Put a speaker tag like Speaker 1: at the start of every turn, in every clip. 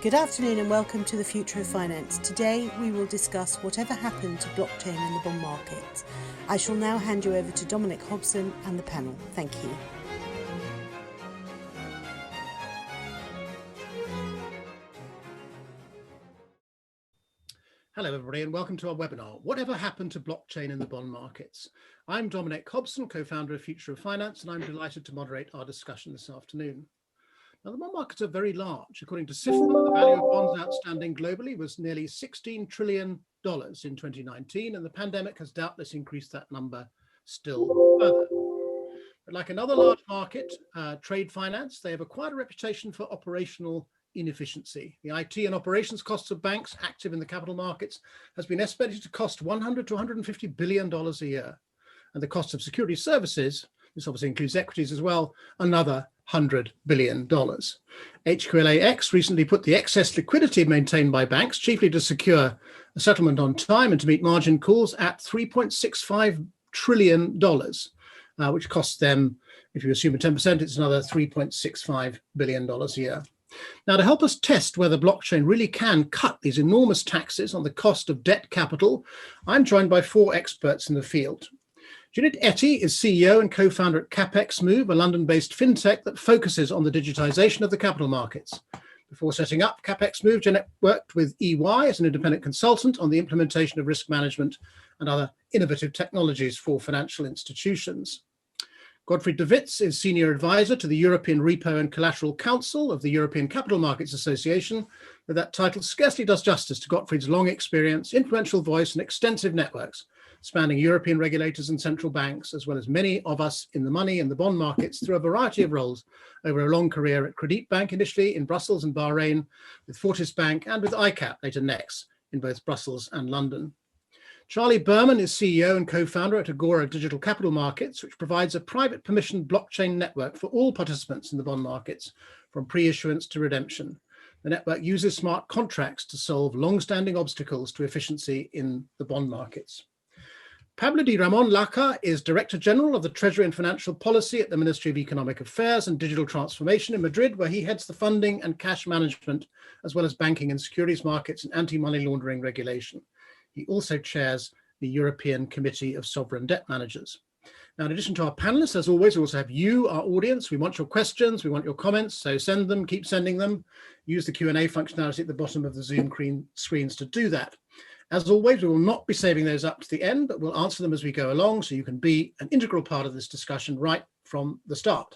Speaker 1: Good afternoon and welcome to the Future of Finance. Today we will discuss whatever happened to blockchain in the bond market. I shall now hand you over to Dominic Hobson and the panel. Thank you.
Speaker 2: Hello everybody and welcome to our webinar, Whatever Happened to Blockchain in the Bond Markets? I'm Dominic Hobson, co-founder of Future of Finance, and I'm delighted to moderate our discussion this afternoon. Now, the bond markets are very large. According to SIFMA, the value of bonds outstanding globally was nearly $16 trillion in 2019, and the pandemic has doubtless increased that number still further. But like another large market, trade finance, they have acquired a reputation for operational inefficiency. The IT and operations costs of banks active in the capital markets has been estimated to cost $100 to $150 billion a year. And the cost of security services, this obviously includes equities as well, another $100 billion. HQLAX recently put the excess liquidity maintained by banks, chiefly to secure a settlement on time and to meet margin calls, at $3.65 trillion, which costs them, if you assume a 10%, it's another $3.65 billion a year. Now, to help us test whether blockchain really can cut these enormous taxes on the cost of debt capital, I'm joined by four experts in the field. Cunyet Eli is CEO and co-founder at Capexmove, a London-based fintech that focuses on the digitization of the capital markets. Before setting up Capexmove, Cunyet worked with EY as an independent consultant on the implementation of risk management and other innovative technologies for financial institutions. Godfried De Vidts is Senior Advisor to the European Repo and Collateral Council of the European Capital Markets Association, but that title scarcely does justice to Godfried's long experience, influential voice, and extensive networks, spanning European regulators and central banks, as well as many of us in the money and the bond markets through a variety of roles over a long career at Credit Bank initially in Brussels and Bahrain, with Fortis Bank and with ICAP, later Nex, in both Brussels and London. Charlie Berman is CEO and co-founder at Agora Digital Capital Markets, which provides a private permissioned blockchain network for all participants in the bond markets, from pre-issuance to redemption. The network uses smart contracts to solve long-standing obstacles to efficiency in the bond markets. Pablo Di Ramon Laca is Director General of the Treasury and Financial Policy at the Ministry of Economic Affairs and Digital Transformation in Madrid, where he heads the funding and cash management, as well as banking and securities markets and anti-money laundering regulation. He also chairs the European Committee of Sovereign Debt Managers. Now, in addition to our panelists, as always, we also have you, our audience. We want your questions, we want your comments, so send them, keep sending them. Use the Q&A functionality at the bottom of the Zoom screens to do that. As always, we will not be saving those up to the end, but we'll answer them as we go along, so you can be an integral part of this discussion right from the start.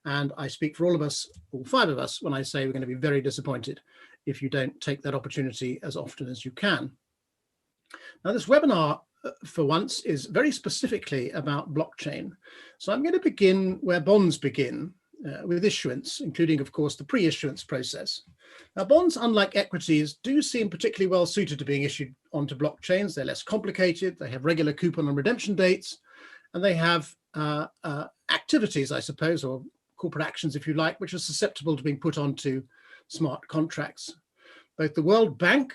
Speaker 2: And I speak for all of us, all five of us, when I say we're going to be very disappointed if you don't take that opportunity as often as you can. Now, this webinar, for once, is very specifically about blockchain. So I'm going to begin where bonds begin, with issuance, including, of course, the pre-issuance process. Now, bonds, unlike equities, do seem particularly well suited to being issued onto blockchains. They're less complicated, they have regular coupon and redemption dates, and they have activities, I suppose, or corporate actions, if you like, which are susceptible to being put onto smart contracts. Both the World Bank,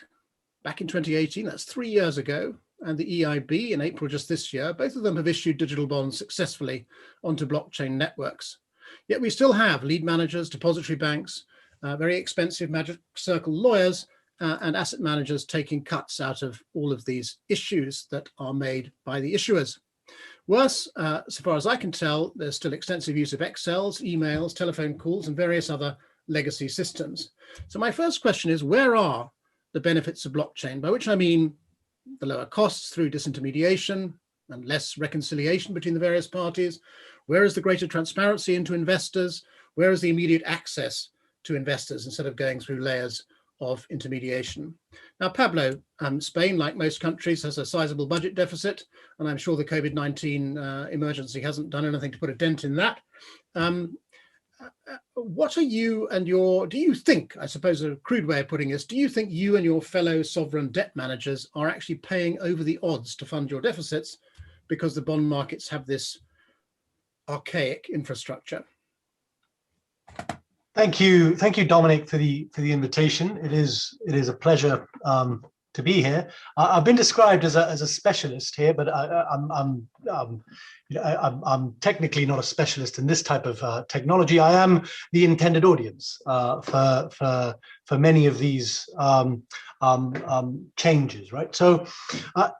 Speaker 2: back in 2018, that's 3 years ago, and the EIB in April just this year, both of them have issued digital bonds successfully onto blockchain networks. Yet we still have lead managers, depository banks, very expensive Magic Circle lawyers, and asset managers taking cuts out of all of these issues that are made by the issuers. Worse, so far as I can tell, there's still extensive use of Excels, emails, telephone calls, and various other legacy systems. So my first question is, where are the benefits of blockchain, by which I mean the lower costs through disintermediation and less reconciliation between the various parties? Where is the greater transparency into investors? Where is the immediate access to investors instead of going through layers of intermediation? Now, Pablo, Spain, like most countries, has a sizable budget deficit, and I'm sure the COVID-19 emergency hasn't done anything to put a dent in that. What are you and do you think, I suppose a crude way of putting this, do you think you and your fellow sovereign debt managers are actually paying over the odds to fund your deficits because the bond markets have this archaic infrastructure?
Speaker 3: Thank you, Dominic, for the invitation. It is a pleasure to to be here. I've been described as a specialist here, but I'm technically not a specialist in this type of technology. I am the intended audience for many of these changes, right? So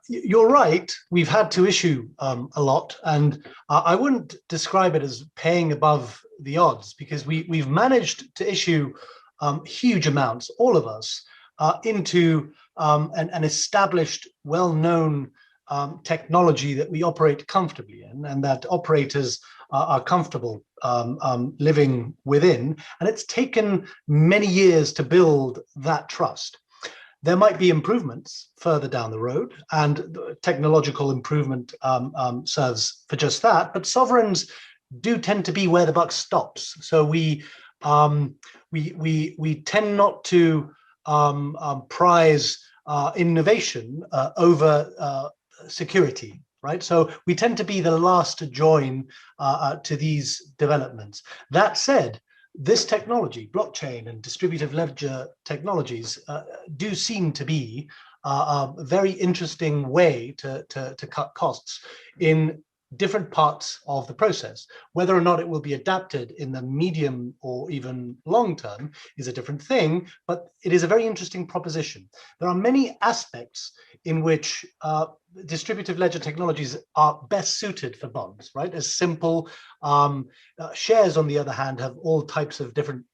Speaker 3: you're right. We've had to issue a lot, and I wouldn't describe it as paying above the odds, because we've managed to issue huge amounts, all of us, into an established, well-known technology that we operate comfortably in, and that operators are comfortable living within. And it's taken many years to build that trust. There might be improvements further down the road, and technological improvement serves for just that. But sovereigns do tend to be where the buck stops. So we tend not to prize innovation over security, right? So we tend to be the last to join to these developments. That said, this technology, blockchain and distributed ledger technologies, do seem to be a very interesting way to cut costs in different parts of the process. Whether or not it will be adapted in the medium or even long term is a different thing, but it is a very interesting proposition. There are many aspects in which distributed ledger technologies are best suited for bonds, right? As simple shares, on the other hand, have all types of different,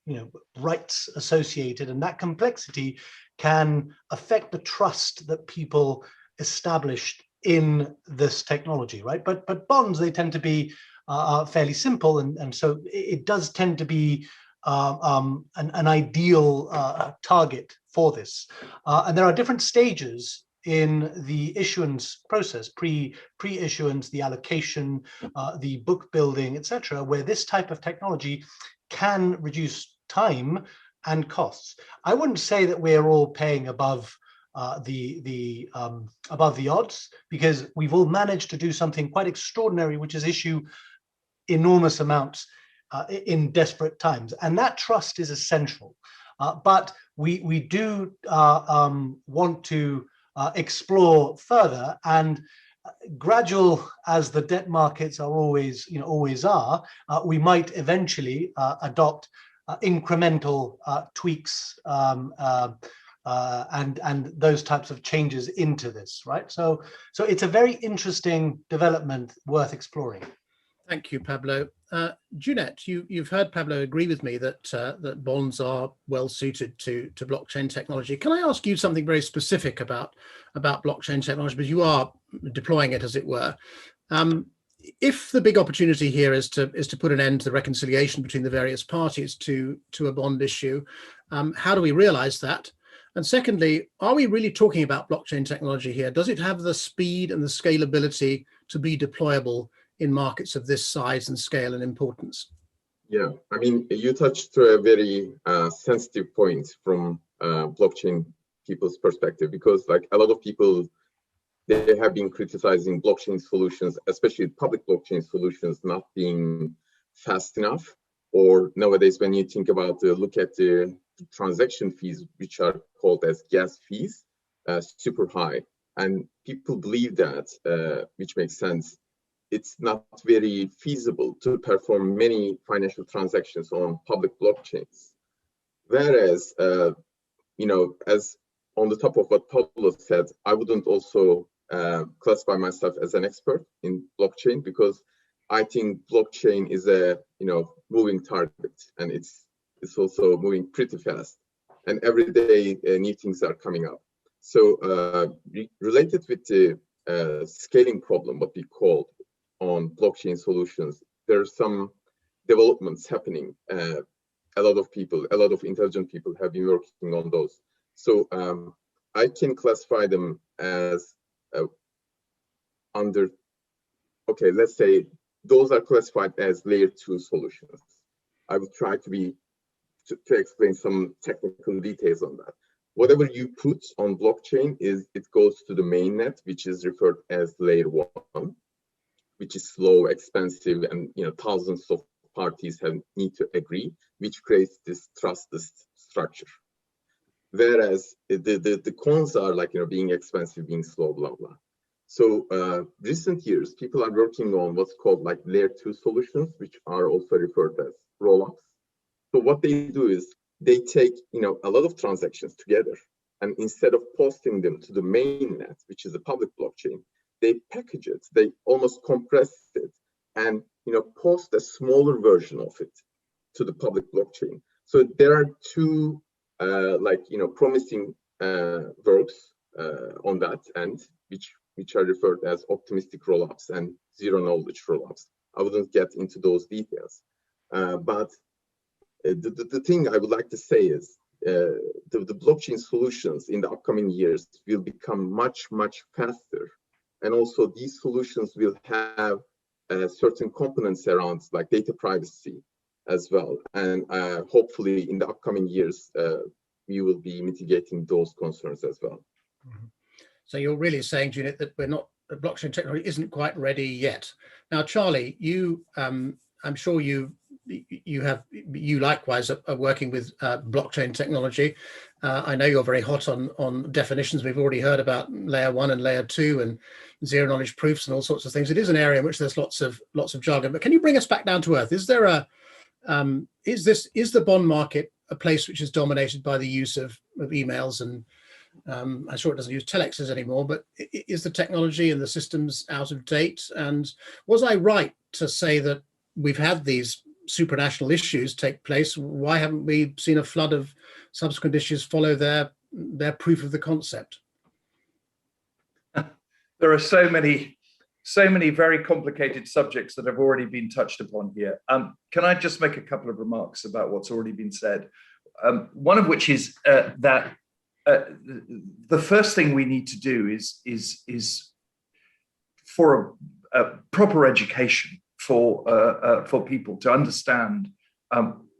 Speaker 3: rights associated, and that complexity can affect the trust that people established in this technology, right? But bonds, they tend to be fairly simple, and so it does tend to be an ideal target for this. And there are different stages in the issuance process, pre-issuance, the allocation, the book building, etc., where this type of technology can reduce time and costs. I wouldn't say that we're all paying above the odds, because we've all managed to do something quite extraordinary, which is issue enormous amounts in desperate times, and that trust is essential. But we do want to explore further, and gradual as the debt markets are always are, we might eventually adopt incremental tweaks and those types of changes into this, right? So it's a very interesting development worth exploring.
Speaker 2: Thank you, Pablo. Cunyet, you've heard Pablo agree with me that that bonds are well suited to blockchain technology. Can I ask you something very specific about blockchain technology, because you are deploying it, as it were? If the big opportunity here is to put an end to the reconciliation between the various parties to a bond issue, how do we realize that? And secondly, are we really talking about blockchain technology here? Does it have the speed and the scalability to be deployable in markets of this size and scale and importance?
Speaker 4: Yeah, I mean, you touched a very sensitive point from blockchain people's perspective, because like a lot of people, they have been criticizing blockchain solutions, especially public blockchain solutions, not being fast enough. Or nowadays, when you think about look at the transaction fees, which are called as gas fees, super high. And people believe that, which makes sense. It's not very feasible to perform many financial transactions on public blockchains. Whereas, as on the top of what Pablo said, I wouldn't also classify myself as an expert in blockchain, because I think blockchain is a moving target, and it's also moving pretty fast, and every day new things are coming up. So related with the scaling problem, what we called on blockchain solutions, there are some developments happening. A lot of intelligent people have been working on those. So I can classify them as let's say those are classified as layer 2 solutions. I will try to explain some technical details on that. Whatever you put on blockchain it goes to the mainnet, which is referred as layer 1, which is slow, expensive, and thousands of parties need to agree, which creates this trustless structure. whereas the cons are like, being expensive, being slow, blah, blah. So recent years, people are working on what's called like layer 2 solutions, which are also referred as rollups. So what they do is they take, a lot of transactions together, and instead of posting them to the mainnet, which is a public blockchain, they package it, they almost compress it, and post a smaller version of it to the public blockchain. So there are two promising works on that end, which are referred as optimistic rollups and zero knowledge rollups. I wouldn't get into those details, but the thing I would like to say is the blockchain solutions in the upcoming years will become much, much faster. And also these solutions will have certain components around like data privacy as well. And hopefully in the upcoming years, we will be mitigating those concerns as well.
Speaker 2: Mm-hmm. So you're really saying, Cunyet, that blockchain technology isn't quite ready yet. Now, Charlie, I'm sure you likewise are working with blockchain technology. I know you're very hot on definitions. We've already heard about layer 1 and layer 2 and zero knowledge proofs and all sorts of things. It is an area in which there's lots of jargon. But can you bring us back down to earth? Is there is the bond market a place which is dominated by the use of emails and I'm sure it doesn't use telexes anymore, but is the technology and the systems out of date? And was I right to say that we've had these supranational issues take place? Why haven't we seen a flood of subsequent issues follow their proof of the concept?
Speaker 5: There are so many very complicated subjects that have already been touched upon here. Can I just make a couple of remarks about what's already been said? One of which is that the first thing we need to do is for a proper education for people to understand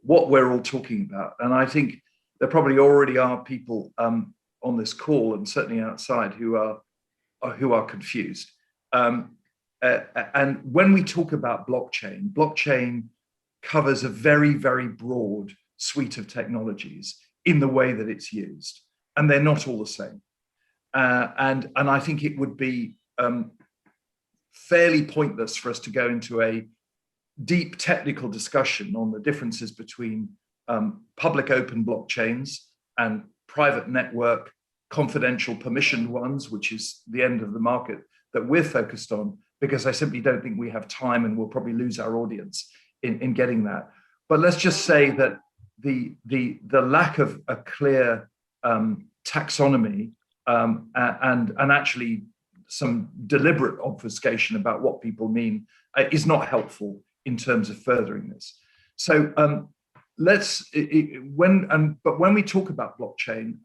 Speaker 5: what we're all talking about. And I think there probably already are people on this call and certainly outside who are confused. And when we talk about blockchain covers a very, very broad suite of technologies in the way that it's used, and they're not all the same. And I think it would be fairly pointless for us to go into a deep technical discussion on the differences between public open blockchains and private network confidential permissioned ones, which is the end of the market that we're focused on, because I simply don't think we have time and we'll probably lose our audience in getting that. But let's just say that the lack of a clear taxonomy and actually some deliberate obfuscation about what people mean is not helpful in terms of furthering this. So but when we talk about blockchain,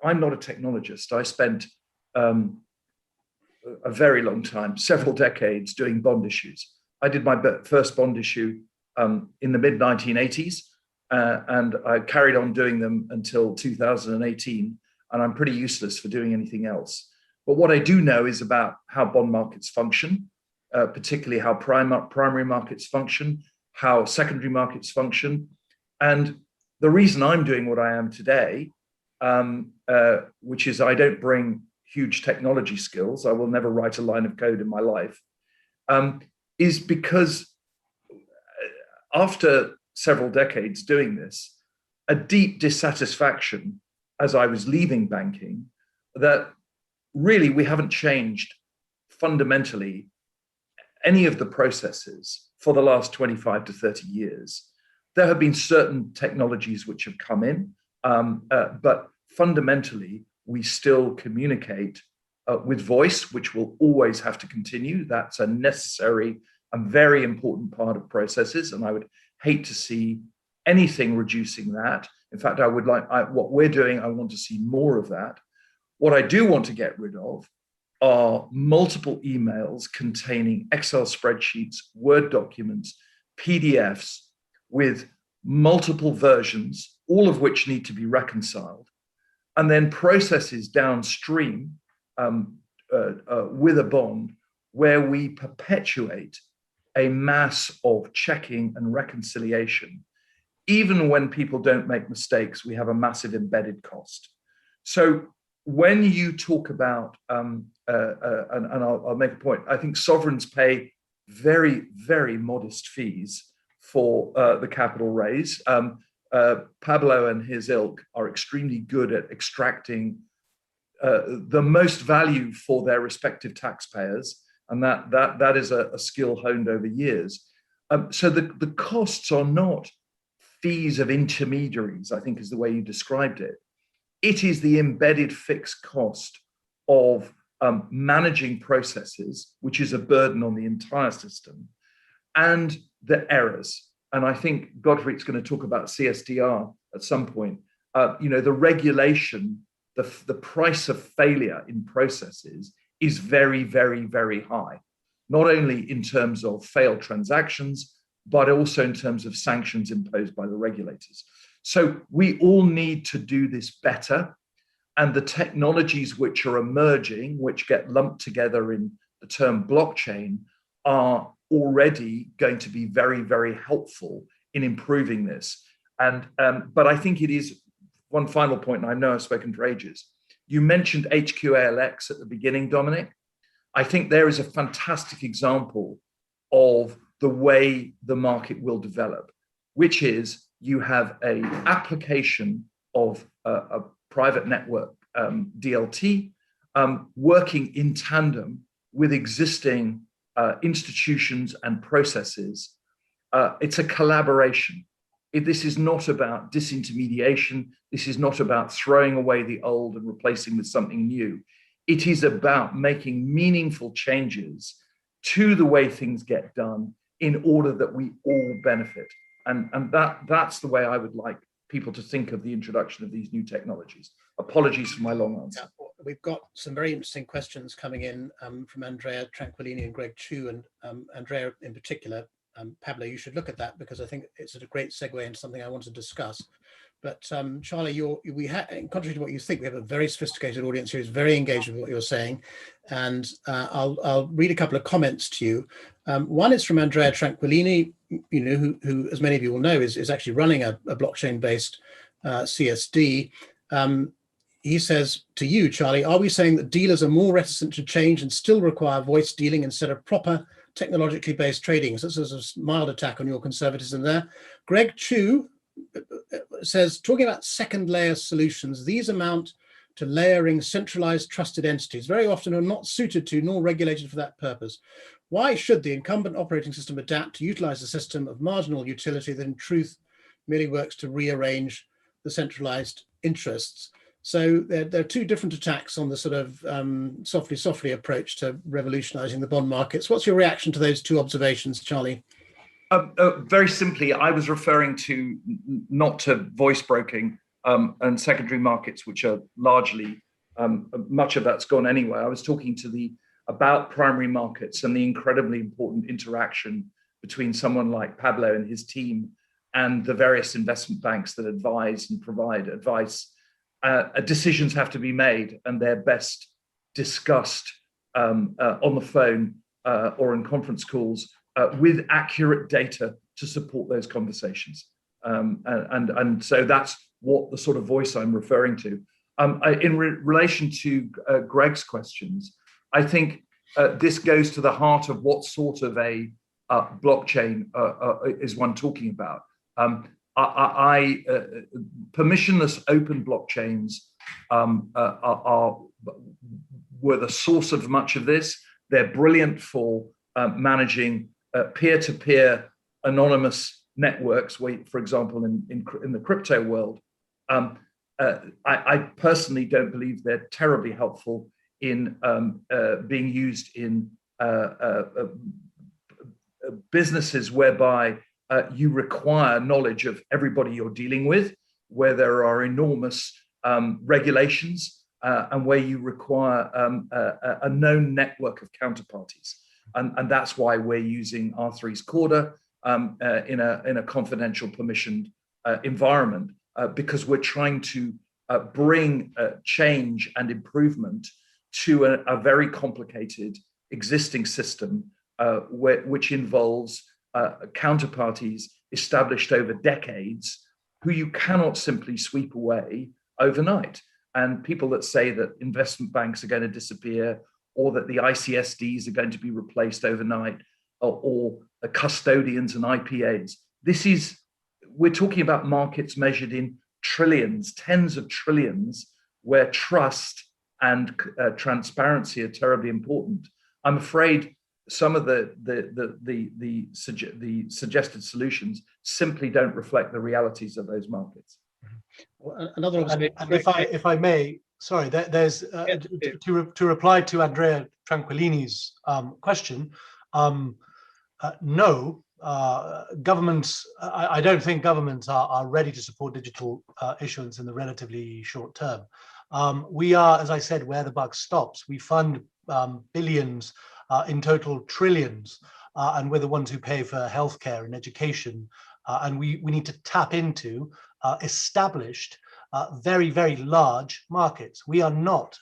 Speaker 5: I'm not a technologist. I spent a very long time, several decades, doing bond issues. I did my first bond issue in the mid-1980s, and I carried on doing them until 2018, and I'm pretty useless for doing anything else. But what I do know is about how bond markets function, particularly how primary markets function, how secondary markets function. And the reason I'm doing what I am today, which is I don't bring huge technology skills, I will never write a line of code in my life, is because after several decades doing this, a deep dissatisfaction as I was leaving banking, that really we haven't changed fundamentally any of the processes for the last 25 to 30 years. There have been certain technologies which have come in, but fundamentally, we still communicate with voice, which will always have to continue. That's a necessary and very important part of processes, and I would hate to see anything reducing that. In fact, I would like what we're doing, I want to see more of that. What I do want to get rid of are multiple emails containing Excel spreadsheets, Word documents, PDFs with multiple versions, all of which need to be reconciled, and then processes downstream with a bond where we perpetuate a mass of checking and reconciliation even when people don't make mistakes, we have a massive embedded cost. So when you talk about, and I'll make a point, I think sovereigns pay very, very modest fees for the capital raise. Pablo and his ilk are extremely good at extracting the most value for their respective taxpayers, and that is a skill honed over years. So the costs are not fees of intermediaries, I think is the way you described it. It is the embedded fixed cost of managing processes, which is a burden on the entire system, and the errors. And I think Godfried's going to talk about CSDR at some point. The regulation, the price of failure in processes is very, very, very high, not only in terms of failed transactions, but also in terms of sanctions imposed by the regulators. So we all need to do this better. And the technologies which are emerging, which get lumped together in the term blockchain, are already going to be very, very helpful in improving this. But I think it is one final point, and I know I've spoken for ages. You mentioned HQALX at the beginning, Dominic. I think there is a fantastic example of the way the market will develop, which is you have an application of a private network DLT working in tandem with existing institutions and processes. It's a collaboration. This is not about disintermediation. This is not about throwing away the old and replacing with something new. It is about making meaningful changes to the way things get done in order that we all benefit. And that's the way I would like people to think of the introduction of these new technologies. Apologies for my long answer.
Speaker 2: Yeah, we've got some very interesting questions coming in from Andrea Tranquillini and Greg Chu, and Andrea in particular. Pablo, you should look at that because I think it's a great segue into something I want to discuss. But Charlie, contrary to what you think, we have a very sophisticated audience who is very engaged with what you're saying. And I'll read a couple of comments to you. One is from Andrea Tranquillini, who, as many of you will know, is actually running a blockchain-based CSD. He says to you, Charlie, are we saying that dealers are more reticent to change and still require voice dealing instead of proper technologically based trading? So this is a mild attack on your conservatism there. Greg Chu says, talking about second layer solutions, these amount to layering centralized trusted entities, very often are not suited to nor regulated for that purpose. Why should the incumbent operating system adapt to utilize a system of marginal utility that in truth merely works to rearrange the centralized interests? So there are two different attacks on the sort of softly approach to revolutionizing the bond markets. What's your reaction to those two observations, Charlie?
Speaker 5: Very simply, I was referring to not to voice broking and secondary markets, which are largely, much of that's gone anyway. I was talking to about primary markets and the incredibly important interaction between someone like Pablo and his team and the various investment banks that advise and provide advice. Decisions have to be made, and they're best discussed on the phone or in conference calls with accurate data to support those conversations. And so that's what the sort of voice I'm referring to. In relation to Greg's questions, I think this goes to the heart of what sort of a blockchain is one talking about. Permissionless open blockchains were the source of much of this. They're brilliant for managing peer-to-peer anonymous networks. For example, in the crypto world, I personally don't believe they're terribly helpful in being used in businesses whereby you require knowledge of everybody you're dealing with, where there are enormous regulations and where you require a known network of counterparties. And that's why we're using R3's Corda in a confidential permissioned environment, because we're trying to bring change and improvement to a very complicated existing system which involves counterparties established over decades who you cannot simply sweep away overnight. And people that say that investment banks are going to disappear, or that the ICSDs are going to be replaced overnight, or custodians and IPAs. We're talking about markets measured in trillions, tens of trillions, where trust and transparency are terribly important. I'm afraid some of the suggested solutions simply don't reflect the realities of those markets.
Speaker 2: Another,
Speaker 3: and if I may, sorry, there's to reply to Andrea Tranquillini's question. No, governments. I don't think governments are ready to support digital issuance in the relatively short term. We are, as I said, where the buck stops. We fund billions, in total trillions, and we're the ones who pay for healthcare and education. And we need to tap into established, very, very large markets. We are not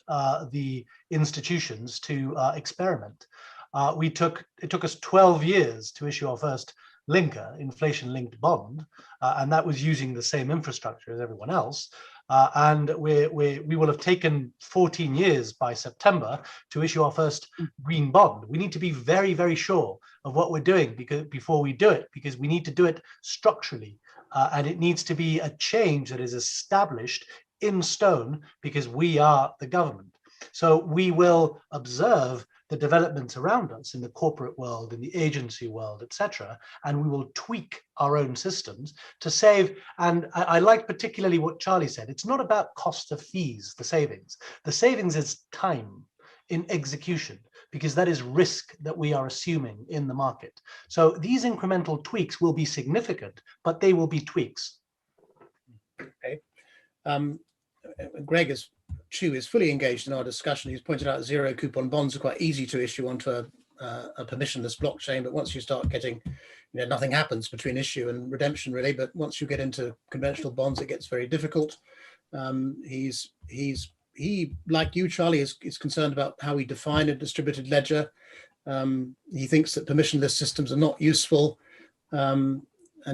Speaker 3: the institutions to experiment. It took us 12 years to issue our first linker, inflation-linked bond, and that was using the same infrastructure as everyone else. And we will have taken 14 years by September to issue our first green bond. We need to be very, very sure of what we're doing before we do it, because we need to do it structurally. And it needs to be a change that is established in stone, because we are the government. So we will observe the developments around us in the corporate world, in the agency world, etc., and we will tweak our own systems to save. And I like particularly what Charlie said. It's not about cost of fees, the savings. The savings is time in execution, because that is risk that we are assuming in the market. So these incremental tweaks will be significant, but they will be tweaks.
Speaker 2: Okay. Greg Chu is fully engaged in our discussion. He's pointed out zero coupon bonds are quite easy to issue onto a permissionless blockchain, but once you start getting, nothing happens between issue and redemption really. But once you get into conventional bonds, it gets very difficult. He, like you, Charlie, is concerned about how we define a distributed ledger. He thinks that permissionless systems are not useful. And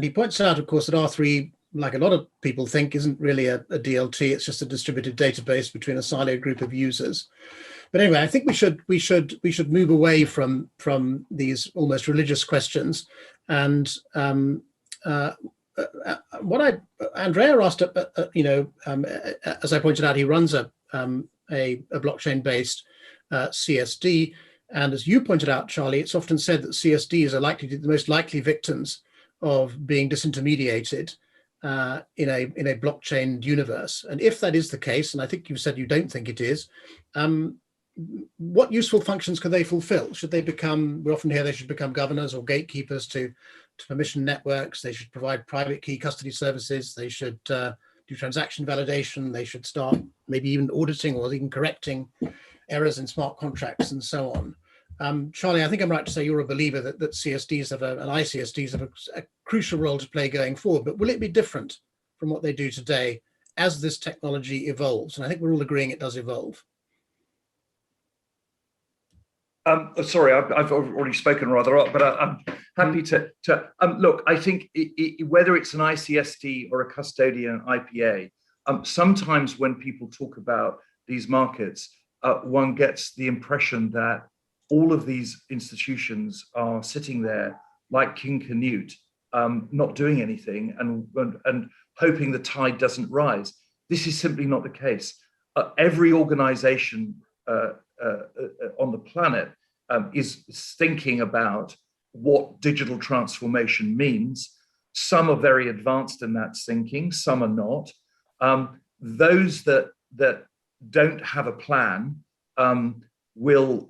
Speaker 2: he points out, of course, that R3, like a lot of people think, isn't really a DLT. It's just a distributed database between a siloed group of users. But anyway, I think we should move away from these almost religious questions. And Andrea asked, as I pointed out, he runs a blockchain-based CSD, and as you pointed out, Charlie, it's often said that CSDs are the most likely victims of being disintermediated in a blockchain universe. And if that is the case, and I think you said you don't think it is, what useful functions can they fulfill? Should they become? We often hear they should become governors or gatekeepers to permission networks. They should provide private key custody services. They should do transaction validation. They should start maybe even auditing or even correcting errors in smart contracts and so on. Charlie, I think I'm right to say you're a believer that CSDs and ICSDs have a crucial role to play going forward, but will it be different from what they do today as this technology evolves? And I think we're all agreeing it does evolve.
Speaker 5: Sorry, I've already spoken rather up, but I'm happy to look. I think whether it's an ICSD or a custodian IPA, sometimes when people talk about these markets, one gets the impression that all of these institutions are sitting there like King Canute, not doing anything and hoping the tide doesn't rise. This is simply not the case. Every organization on the planet is thinking about what digital transformation means. Some are very advanced in that thinking, some are not. Those that don't have a plan will,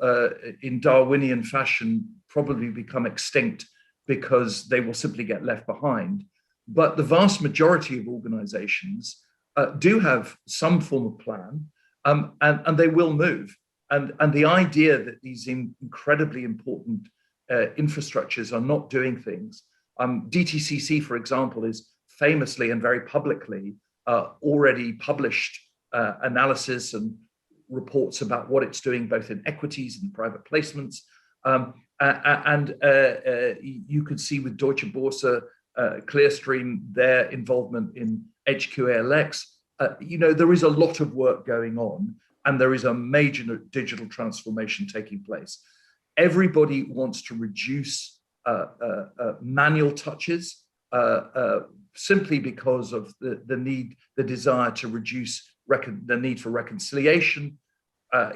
Speaker 5: in Darwinian fashion, probably become extinct because they will simply get left behind. But the vast majority of organizations do have some form of plan, and they will move. And the idea that these incredibly important infrastructures are not doing things. DTCC, for example, is famously and very publicly already published analysis and reports about what it's doing both in equities and private placements. You could see with Deutsche Börse, Clearstream, their involvement in HQLX. There is a lot of work going on, and there is a major digital transformation taking place. Everybody wants to reduce manual touches simply because of the desire to reduce the need for reconciliation,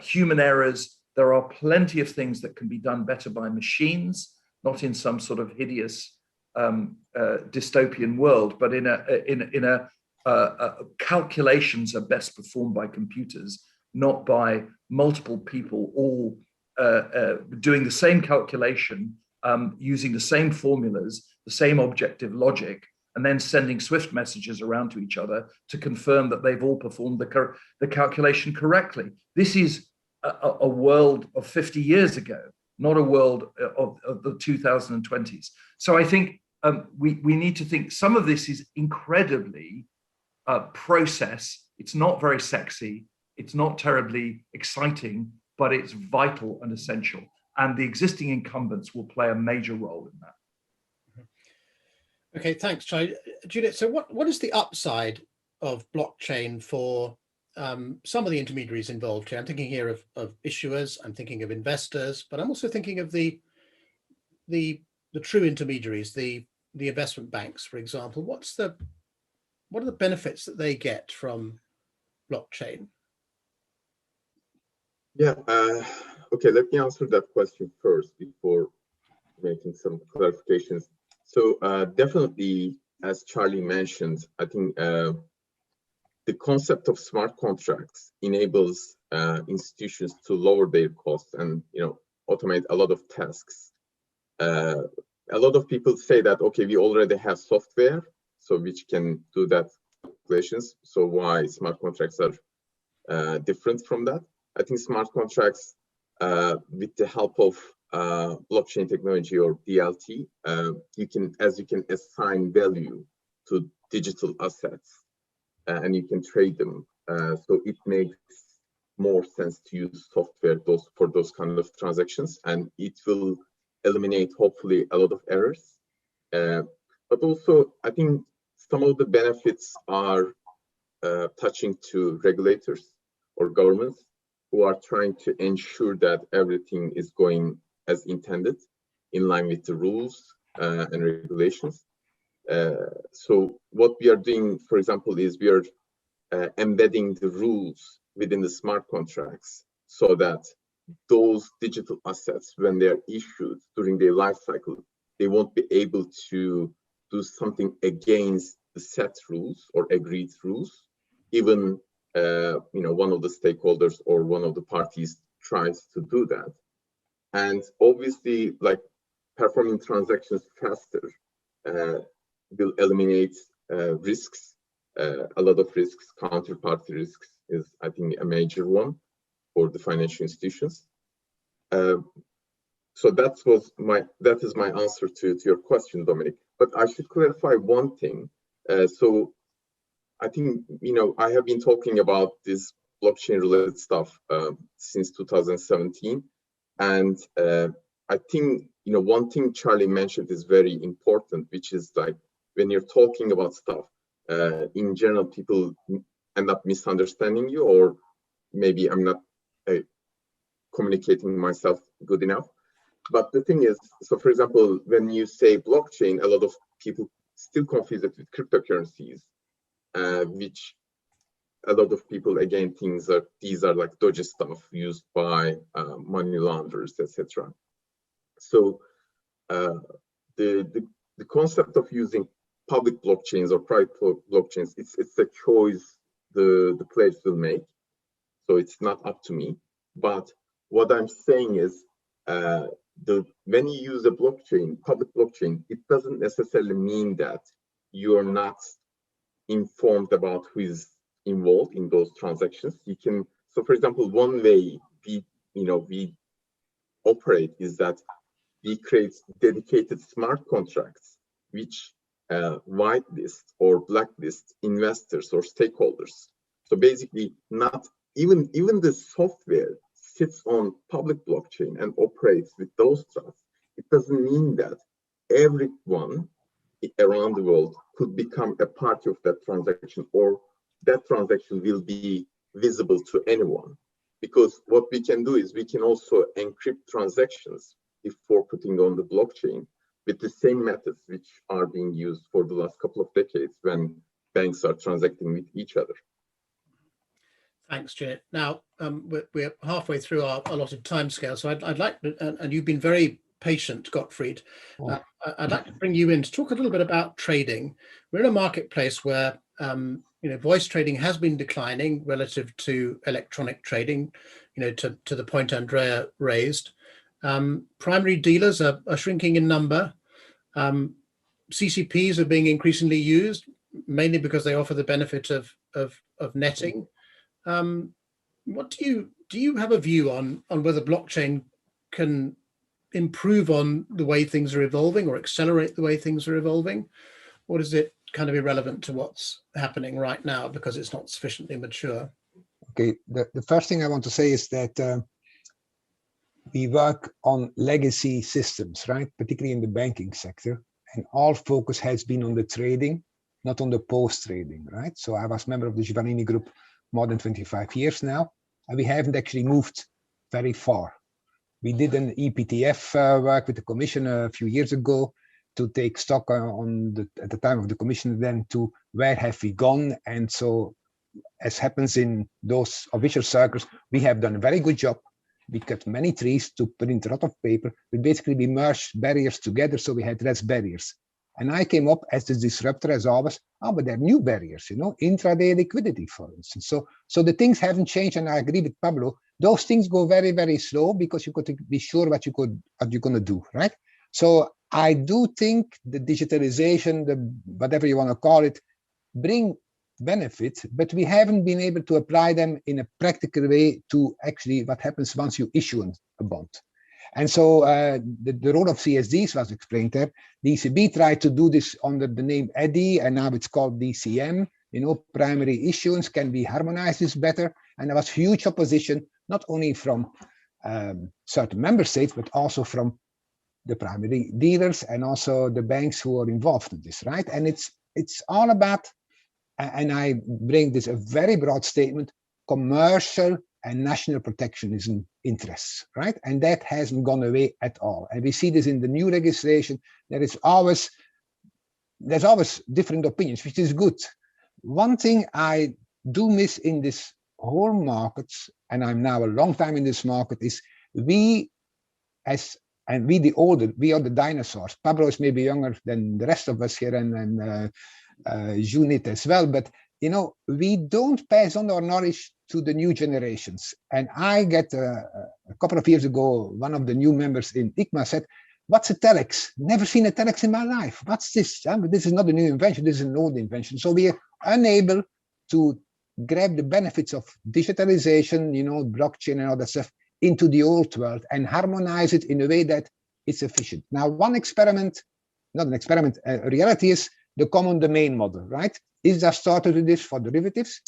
Speaker 5: human errors. There are plenty of things that can be done better by machines, not in some sort of hideous dystopian world, but in a calculations are best performed by computers, not by multiple people all doing the same calculation, using the same formulas, the same objective logic, and then sending Swift messages around to each other to confirm that they've all performed the calculation correctly. This is a world of 50 years ago, not a world of the 2020s. So I think we need to think some of this is incredibly process. It's not very sexy. It's not terribly exciting, but it's vital and essential. And the existing incumbents will play a major role in that.
Speaker 2: Okay, thanks, Charlie. Judith, so what is the upside of blockchain for some of the intermediaries involved here? I'm thinking here of issuers, I'm thinking of investors, but I'm also thinking of the true intermediaries, the investment banks, for example. What are the benefits that they get from blockchain?
Speaker 4: Yeah, okay, let me answer that question first before making some clarifications. So definitely, as Charlie mentioned, I think the concept of smart contracts enables institutions to lower their costs and automate a lot of tasks. A lot of people say that, okay, we already have software, so which can do that calculations. So why smart contracts are different from that? I think smart contracts, with the help of blockchain technology or DLT, you can assign value to digital assets, and you can trade them. So it makes more sense to use software for those kind of transactions, and it will eliminate hopefully a lot of errors. But also, I think some of the benefits are touching to regulators or governments who are trying to ensure that everything is going as intended, in line with the rules and regulations. So what we are doing, for example, is we are embedding the rules within the smart contracts so that those digital assets, when they are issued during their life cycle, they won't be able to do something against the set rules or agreed rules, even one of the stakeholders or one of the parties tries to do that. And obviously, like performing transactions faster will eliminate risks. A lot of risks, counterparty risks is, I think, a major one for the financial institutions. So that is my answer to your question, Dominic. But I should clarify one thing. So I think, I have been talking about this blockchain related stuff since 2017. And I think, one thing Charlie mentioned is very important, which is like when you're talking about stuff, in general, people end up misunderstanding you, or maybe I'm not communicating myself good enough. But the thing is, so for example, when you say blockchain, a lot of people still confuse it with cryptocurrencies, which a lot of people again think that these are like dodgy stuff used by money launderers, etc. So the concept of using public blockchains or private blockchains, it's a choice the players will make. So it's not up to me. But what I'm saying is, when you use a blockchain, public blockchain, it doesn't necessarily mean that you're not informed about who is involved in those transactions. You can, so for example, one way we operate is that we create dedicated smart contracts which whitelist or blacklist investors or stakeholders. So basically, not even the software sits on public blockchain and operates with those trusts, it doesn't mean that everyone around the world could become a party of that transaction, or that transaction will be visible to anyone. Because what we can do is we can also encrypt transactions before putting on the blockchain with the same methods which are being used for the last couple of decades when banks are transacting with each other.
Speaker 2: Thanks, Cunyet. Now, we're halfway through our allotted timescale, so I'd like, and you've been very patient, Godfried. I'd like to bring you in to talk a little bit about trading. We're in a marketplace where voice trading has been declining relative to electronic trading, to the point Andrea raised. Primary dealers are shrinking in number. CCPs are being increasingly used, mainly because they offer the benefit of netting. What do you have a view on whether blockchain can improve on the way things are evolving or accelerate the way things are evolving? Or is it kind of irrelevant to what's happening right now because it's not sufficiently mature?
Speaker 6: Okay, the first thing I want to say is that we work on legacy systems, right? Particularly in the banking sector, and all focus has been on the trading, not on the post-trading, right? So I was member of the Giovannini Group more than 25 years now, and we haven't actually moved very far. We did an EPTF work with the Commission a few years ago to take stock at the time of the Commission then to where have we gone. And so, as happens in those official circles, we have done a very good job. We cut many trees to print a lot of paper. We merged barriers together, so we had less barriers. And I came up as the disruptor, as always. But there are new barriers, intraday liquidity, for instance. So the things haven't changed, and I agree with Pablo. Those things go very, very slow because you've got to be sure what you're going to do, right? So I do think the digitalization, whatever you want to call it, bring benefits, but we haven't been able to apply them in a practical way to actually what happens once you issue a bond. And so the role of CSDs was explained there. The ECB tried to do this under the name EDI, and now it's called DCM. Primary issuance, can we harmonize this better? And there was huge opposition, not only from certain member states, but also from the primary dealers and also the banks who are involved in this, right? And it's all about, and I bring this a very broad statement, commercial and national protectionism interests, right? And that hasn't gone away at all. And we see this in the new legislation. There's always different opinions, which is good. One thing I do miss in this whole markets, and I'm now a long time in this market, is we are the dinosaurs. Pablo is maybe younger than the rest of us here, and Cunyet as well, but we don't pass on our knowledge to the new generations. And I get a couple of years ago, one of the new members in ICMA said, "What's a telex? Never seen a telex in my life. What's this?" This is not a new invention, this is an old invention. So we are unable to grab the benefits of digitalization, blockchain and all that stuff into the old world and harmonize it in a way that it's efficient. Now, reality is the common domain model, right? ISDA started with this for derivatives.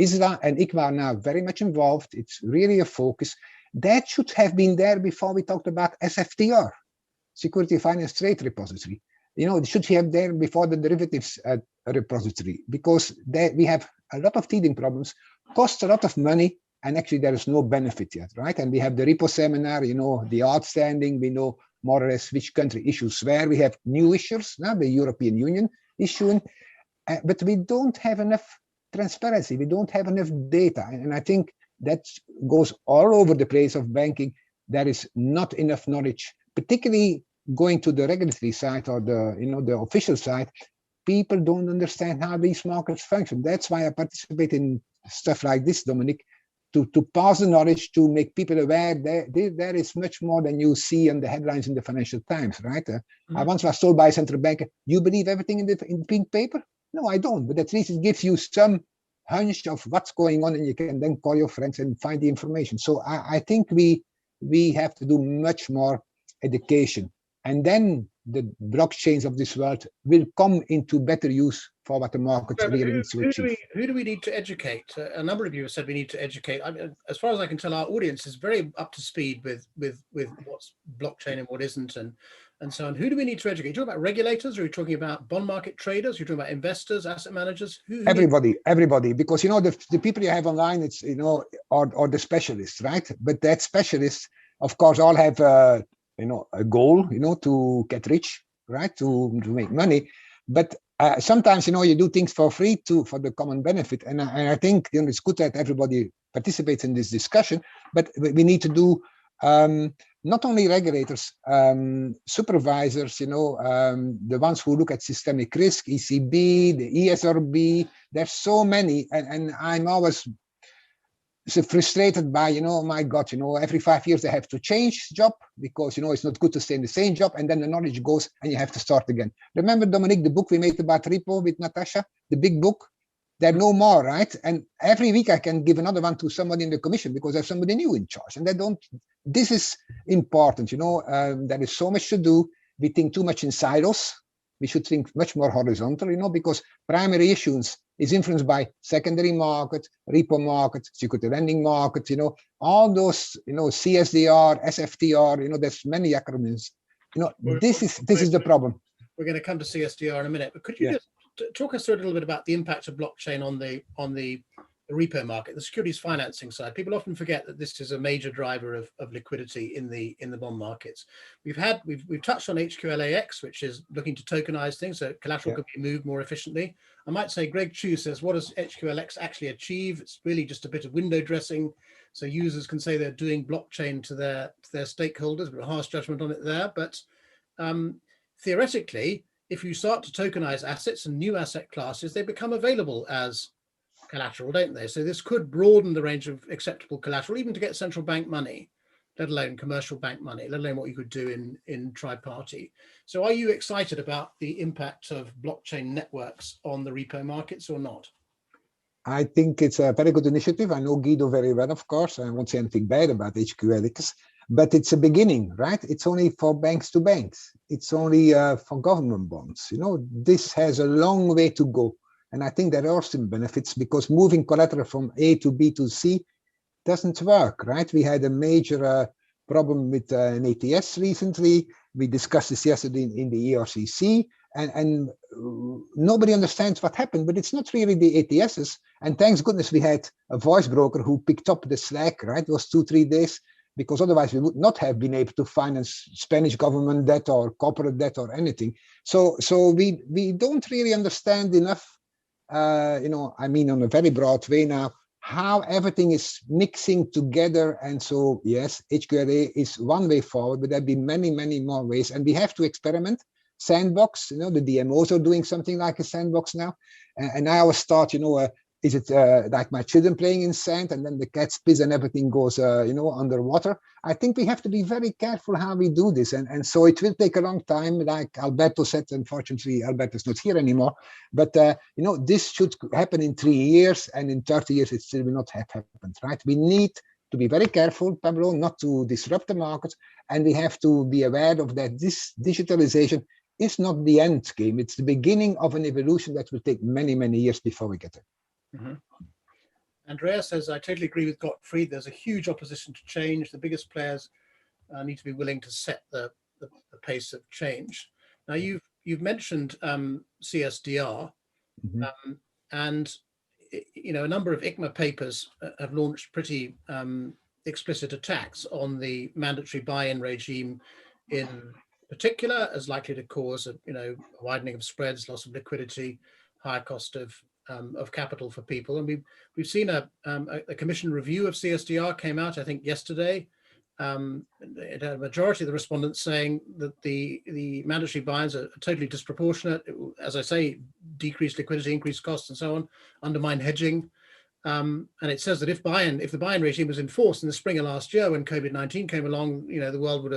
Speaker 6: ISDA and ICMA are now very much involved. It's really a focus. That should have been there before we talked about SFTR, Security Finance Trade Repository. It should have there before the derivatives repository, because we have a lot of teething problems, cost a lot of money, and actually there is no benefit yet, right? And we have the repo seminar, the outstanding, we know more or less which country issues where. We have new issuers, now the European Union issuing, but we don't have enough transparency, we don't have enough data, and I think that goes all over the place of banking. There is not enough knowledge, particularly going to the regulatory side or the official side. People don't understand how these markets function. That's why I participate in stuff like this, Dominic, to pass the knowledge, to make people aware that there is much more than you see on the headlines in the Financial Times, right? I once was told by a central banker, "You believe everything in the pink paper?" No, I don't, but at least it gives you some hunch of what's going on, and you can then call your friends and find the information. So I think we have to do much more education. and then the blockchains of this world will come into better use for what the market really needs to achieve.
Speaker 2: Who do we need to educate? A number of you have said we need to educate. I mean, as far as I can tell, our audience is very up to speed with what's blockchain and what isn't, and so on. Who do we need to educate? Are you talking about regulators? Or are you talking about bond market traders? Are you talking about investors, asset managers?
Speaker 6: Everybody, because the people you have online, it's are the specialists, right? But that specialists, of course, all have a goal, to get rich, right? To make money, but sometimes you do things for free for the common benefit, and I think it's good that everybody participates in this discussion. But we need to do not only regulators, supervisors, the ones who look at systemic risk, ECB, the ESRB. There's so many, and I'm always so frustrated by, my God, every 5 years they have to change job because, it's not good to stay in the same job, and then the knowledge goes and you have to start again. Remember, Dominic, the book we made about repo with Natasha, the big book? There are no more, right? And every week I can give another one to somebody in the commission because there's somebody new in charge, and this is important, there is so much to do. We think too much in silos. We should think much more horizontal, because primary issuance is influenced by secondary market, repo market, security lending market, all those, CSDR, SFTR, there's many acronyms. This is the problem.
Speaker 2: We're going to come to CSDR in a minute, but could you just talk us through a little bit about the impact of blockchain on the repo market, the securities financing side? People often forget that this is a major driver of liquidity in the bond markets. We've touched on HQLAX, which is looking to tokenize things so collateral can be moved more efficiently. I might say Greg Chu says, what does HQLX actually achieve? It's really just a bit of window dressing, so users can say they're doing blockchain to their stakeholders, but a harsh judgment on it there. But theoretically, if you start to tokenize assets and new asset classes, they become available as collateral, don't they? So this could broaden the range of acceptable collateral, even to get central bank money, let alone commercial bank money, let alone what you could do in tri-party. So are you excited about the impact of blockchain networks on the repo markets or not?
Speaker 6: I think it's a very good initiative. I know Guido very well, of course. I won't say anything bad about HQLX, but it's a beginning, right? It's only for banks to banks. It's only for government bonds. This has a long way to go. And I think there are some benefits because moving collateral from A to B to C doesn't work, right? We had a major problem with an ATS recently. We discussed this yesterday in the ERCC, and nobody understands what happened, but it's not really the ATSs. And thanks goodness we had a voice broker who picked up the slack, right? It was 2-3 days, because otherwise we would not have been able to finance Spanish government debt or corporate debt or anything. So we don't really understand enough, I mean, on a very broad way now, how everything is mixing together. And so, yes, HQLA is one way forward, but there'll be many, many more ways. And we have to experiment. Sandbox, the DMOs are doing something like a sandbox now. And I always thought, is it like my children playing in sand and then the cats piss and everything goes, underwater? I think we have to be very careful how we do this. And so it will take a long time, like Alberto said. Unfortunately, Alberto's not here anymore. But, this should happen in 3 years, and in 30 years, it still will not have happened, right? We need to be very careful, Pablo, not to disrupt the market. And we have to be aware of that this digitalization is not the end game. It's the beginning of an evolution that will take many, many years before we get there.
Speaker 2: Mm-hmm. Andrea says, I totally agree with Godfried. There's a huge opposition to change. The biggest players need to be willing to set the pace of change. Now, you've mentioned CSDR, and a number of ICMA papers have launched pretty explicit attacks on the mandatory buy-in regime in particular, as likely to cause a widening of spreads, loss of liquidity, higher cost of capital for people. And we've seen a commission review of CSDR came out, I think, yesterday. It had a majority of the respondents saying that the mandatory buy-ins are totally disproportionate. It will, as I say, decrease liquidity, increase costs, and so on, undermine hedging. And it says that if the buy-in regime was enforced in the spring of last year, when COVID-19 came along, the world would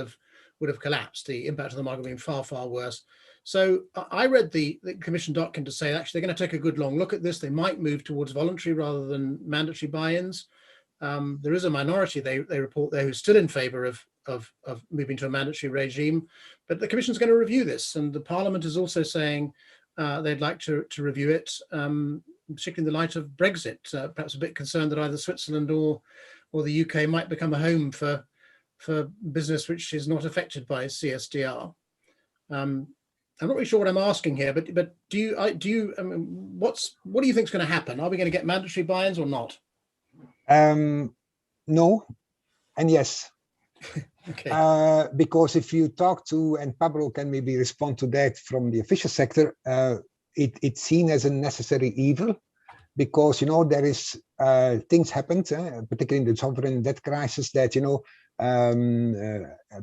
Speaker 2: have collapsed. The impact of the market would have been far, far worse. So I read the commission document to say, actually, they're going to take a good long look at this. They might move towards voluntary rather than mandatory buy-ins. There is a minority, they report there, who's still in favor of of moving to a mandatory regime. But the Commission's going to review this, and the Parliament is also saying they'd like to review it, particularly in the light of Brexit. Perhaps a bit concerned that either Switzerland or the UK might become a home for business which is not affected by CSDR. I'm not really sure what I'm asking here, but what do you think is going to happen? Are we going to get mandatory buy-ins or not?
Speaker 6: No, and yes.
Speaker 2: Okay.
Speaker 6: Because if you talk to, and Pablo can maybe respond to that from the official sector, it's seen as a necessary evil, because there is things happened, particularly in the sovereign debt crisis, that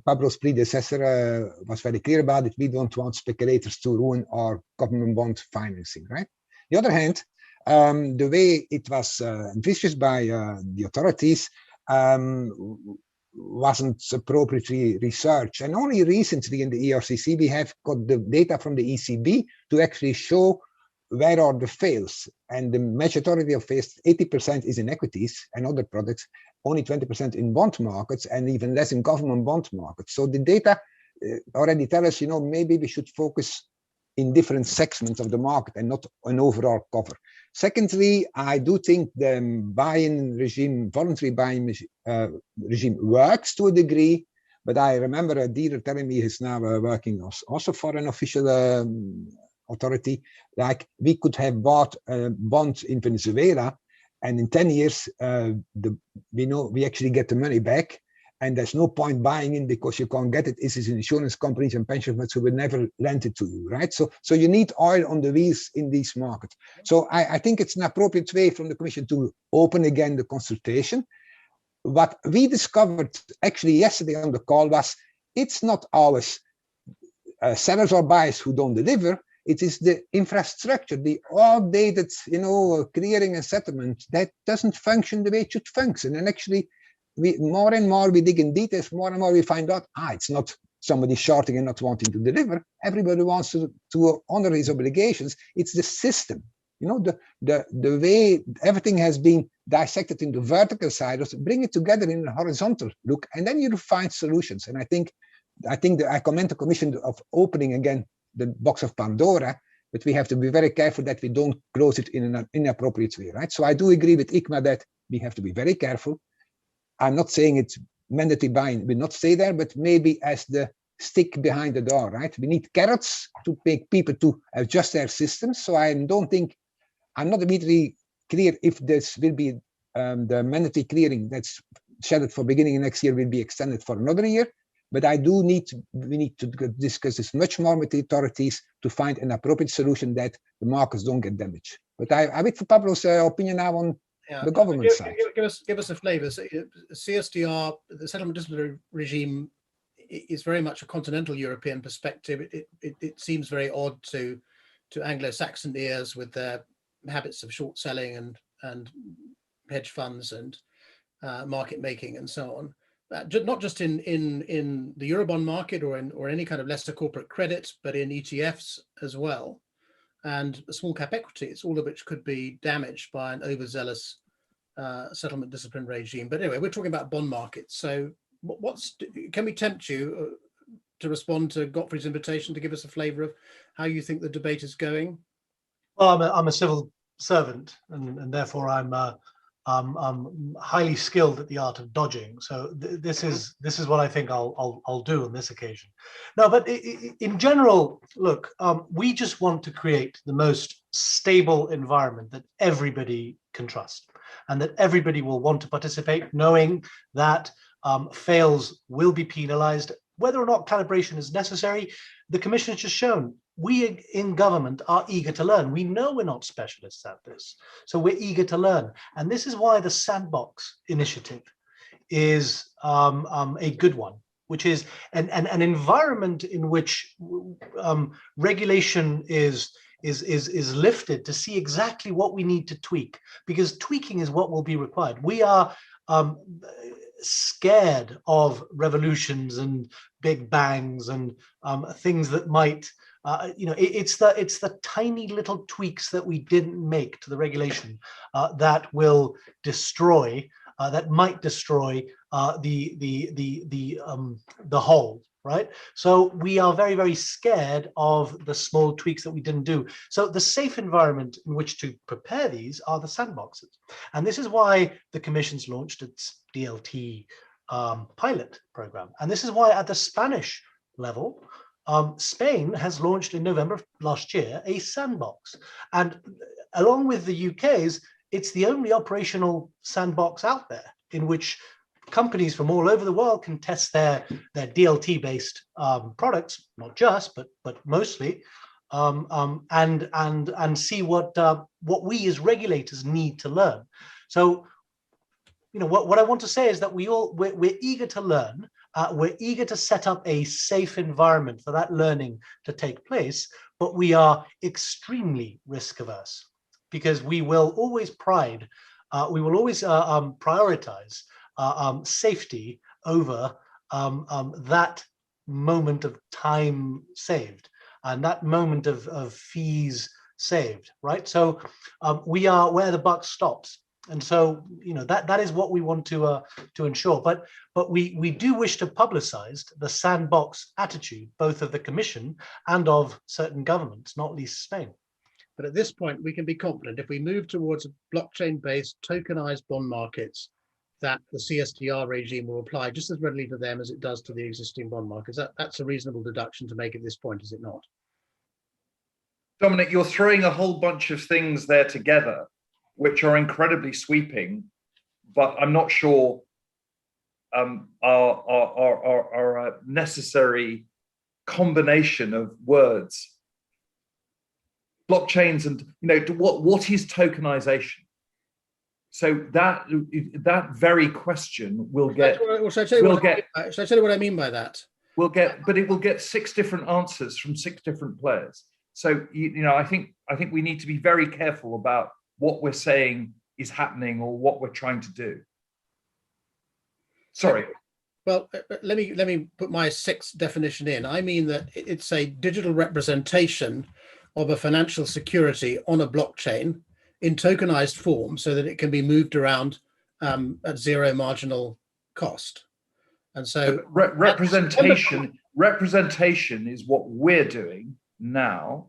Speaker 6: Pablo's predecessor was very clear about it. We don't want speculators to ruin our government bond financing, right? The other hand, the way it was envisaged by the authorities wasn't appropriately researched. And only recently in the ERCC, we have got the data from the ECB to actually show where are the fails. And the majority of fails, 80% is in equities and other products, only 20% in bond markets, and even less in government bond markets. So the data already tell us, maybe we should focus in different segments of the market and not an overall cover. Secondly, I do think the buy-in regime, voluntary buy-in regime works to a degree, but I remember a dealer telling me he's now working also for an official authority, like we could have bought bonds in Venezuela, and in 10 years, we actually get the money back, and there's no point buying in because you can't get it. It is insurance companies and pension funds who will never lend it to you, right? So you need oil on the wheels in these markets. So I think it's an appropriate way from the Commission to open again the consultation. What we discovered actually yesterday on the call was it's not ours, sellers or buyers who don't deliver. It is the infrastructure, the outdated, clearing and settlement that doesn't function the way it should function. And actually, more and more we dig in details, more and more we find out, it's not somebody shorting and not wanting to deliver. Everybody wants to honor his obligations. It's the system, the way everything has been dissected in the vertical side, bring it together in a horizontal look, and then you find solutions. And I think that I commend the Commission of opening again the box of Pandora, but we have to be very careful that we don't close it in an inappropriate way, right? So I do agree with ICMA that we have to be very careful. I'm not saying it's mandatory buying, we'll not stay there, but maybe as the stick behind the door, right? We need carrots to make people to adjust their systems. So I'm not immediately clear if this will be the mandatory clearing that's scheduled for beginning of next year will be extended for another year. But we need to discuss this much more with the authorities to find an appropriate solution that the markets don't get damaged. But I wait for Pablo's opinion now on the government side.
Speaker 2: Give us a flavour. So, CSDR, the settlement disciplinary regime, is very much a continental European perspective. It seems very odd to Anglo-Saxon ears with their habits of short selling and hedge funds and market making and so on. Not just in the Eurobond market or any kind of lesser corporate credit, but in ETFs as well, and small cap equities, all of which could be damaged by an overzealous settlement discipline regime. But anyway, we're talking about bond markets. So can we tempt you to respond to Godfried's invitation to give us a flavour of how you think the debate is going?
Speaker 3: Well, I'm a civil servant, and therefore I'm highly skilled at the art of dodging. So this is what I think I'll do on this occasion. No, but in general, look, we just want to create the most stable environment that everybody can trust, and that everybody will want to participate, knowing that fails will be penalized. Whether or not calibration is necessary, the Commission has just shown we in government are eager to learn. We know we're not specialists at this, so we're eager to learn. And this is why the Sandbox initiative is a good one, which is an environment in which regulation is lifted to see exactly what we need to tweak, because tweaking is what will be required. We are scared of revolutions and big bangs and things that might it's the tiny little tweaks that we didn't make to the regulation that will destroy, that might destroy the whole, right? So we are very, very scared of the small tweaks that we didn't do. So the safe environment in which to prepare these are the sandboxes. And this is why the Commission's launched its DLT pilot program. And this is why at the Spanish level, Spain has launched in November of last year a sandbox. And along with the UK's, it's the only operational sandbox out there in which companies from all over the world can test their DLT-based products, not just, but mostly, and see what we as regulators need to learn. So, you know, what I want to say is that we're eager to learn. We're eager to set up a safe environment for that learning to take place, but we are extremely risk averse because we will always prioritize safety over that moment of time saved and that moment of fees saved, right? So we are where the buck stops. And so, you know, that is what we want to ensure. But we do wish to publicize the sandbox attitude, both of the Commission and of certain governments, not least Spain.
Speaker 2: But at this point, we can be confident if we move towards blockchain-based tokenized bond markets, that the CSTR regime will apply just as readily to them as it does to the existing bond markets. That's a reasonable deduction to make at this point, is it not?
Speaker 5: Dominic, you're throwing a whole bunch of things there together, which are incredibly sweeping, but I'm not sure are a necessary combination of words. Blockchains and, you know, what is tokenization? So that very question will get.
Speaker 2: Should I tell you what I mean by that?
Speaker 5: But it will get 6 different answers from 6 different players. So you know, I think we need to be very careful about what we're saying is happening or what we're trying to do. Sorry.
Speaker 2: Well, let me put my 6th definition in. I mean that it's a digital representation of a financial security on a blockchain in tokenized form so that it can be moved around at zero marginal cost. And so
Speaker 5: representation is what we're doing now,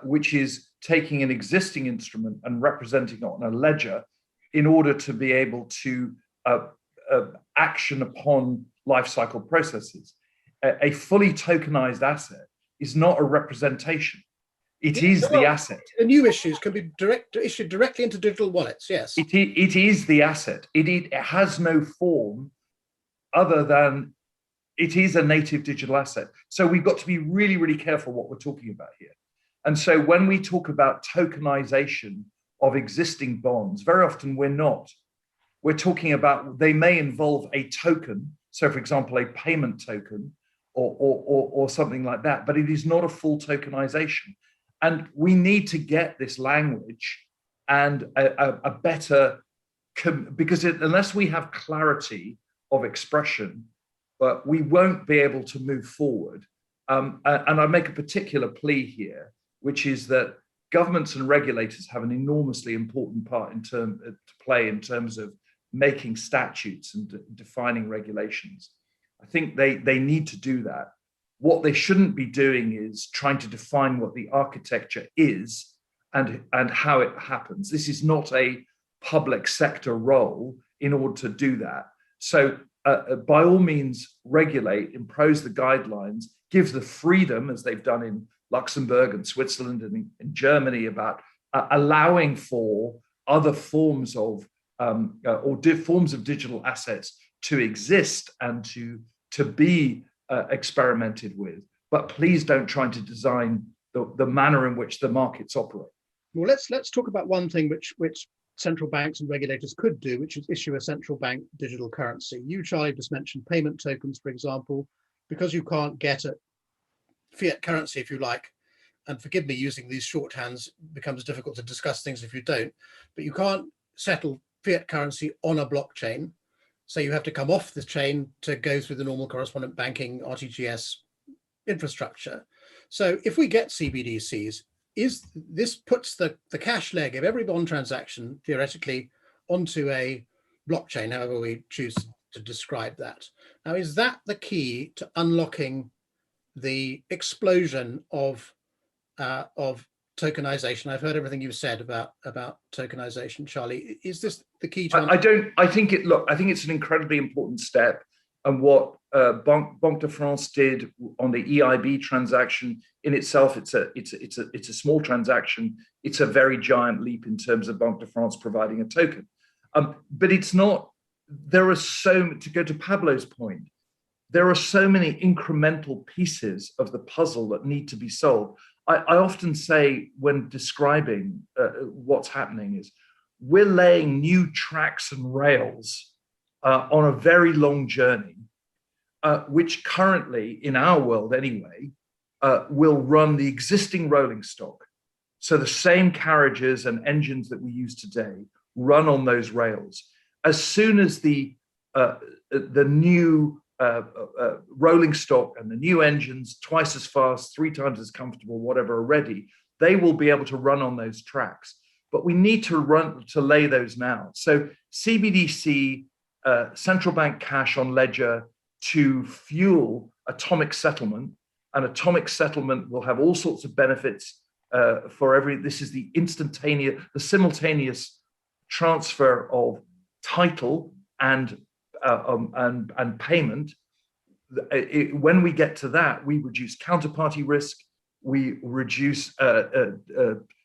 Speaker 5: which is taking an existing instrument and representing it on a ledger in order to be able to action upon life cycle processes. A fully tokenized asset is not a representation. It is the asset.
Speaker 2: The new issues can be issued directly into digital wallets, yes.
Speaker 5: It is the asset. It has no form other than it is a native digital asset. So we've got to be really, really careful what we're talking about here. And so when we talk about tokenization of existing bonds, very often we're not. We're talking about, they may involve a token. So for example, a payment token or something like that, but it is not a full tokenization. And we need to get this language and a better, because unless we have clarity of expression, but we won't be able to move forward. And I make a particular plea here, which is that governments and regulators have an enormously important part to play in terms of making statutes and defining regulations. I think they need to do that. What they shouldn't be doing is trying to define what the architecture is and how it happens. This is not a public sector role in order to do that. So by all means, regulate, impose the guidelines, give the freedom, as they've done in Luxembourg and Switzerland and in Germany, about allowing for other forms of forms of digital assets to exist and to be experimented with. But please don't try to design the manner in which the markets operate.
Speaker 2: Well, let's talk about one thing which central banks and regulators could do, which is issue a central bank digital currency. You, Charlie, just mentioned payment tokens, for example, because you can't get at fiat currency, if you like, and forgive me using these shorthands, becomes difficult to discuss things if you don't, but you can't settle fiat currency on a blockchain. So you have to come off the chain to go through the normal correspondent banking RTGS infrastructure. So if we get CBDCs, this puts the cash leg of every bond transaction theoretically onto a blockchain, however we choose to describe that. Now, is that the key to unlocking the explosion of tokenization? I've heard everything you've said about tokenization, Charlie. Is this the key to?
Speaker 5: I think it's an incredibly important step, and what Banque de France did on the EIB transaction in itself, it's a small transaction. It's a very giant leap in terms of Banque de France providing a token, but it's not. There are to go to Pablo's point, there are so many incremental pieces of the puzzle that need to be solved. I often say when describing what's happening is we're laying new tracks and rails on a very long journey, which currently in our world anyway, will run the existing rolling stock. So the same carriages and engines that we use today run on those rails. As soon as the new rolling stock and the new engines, twice as fast, 3 times as comfortable, whatever, are ready, they will be able to run on those tracks. But we need to lay those now. So CBDC, central bank cash on ledger to fuel atomic settlement, and atomic settlement will have all sorts of benefits this is the simultaneous transfer of title and payment. When we get to that, we reduce counterparty risk, we reduce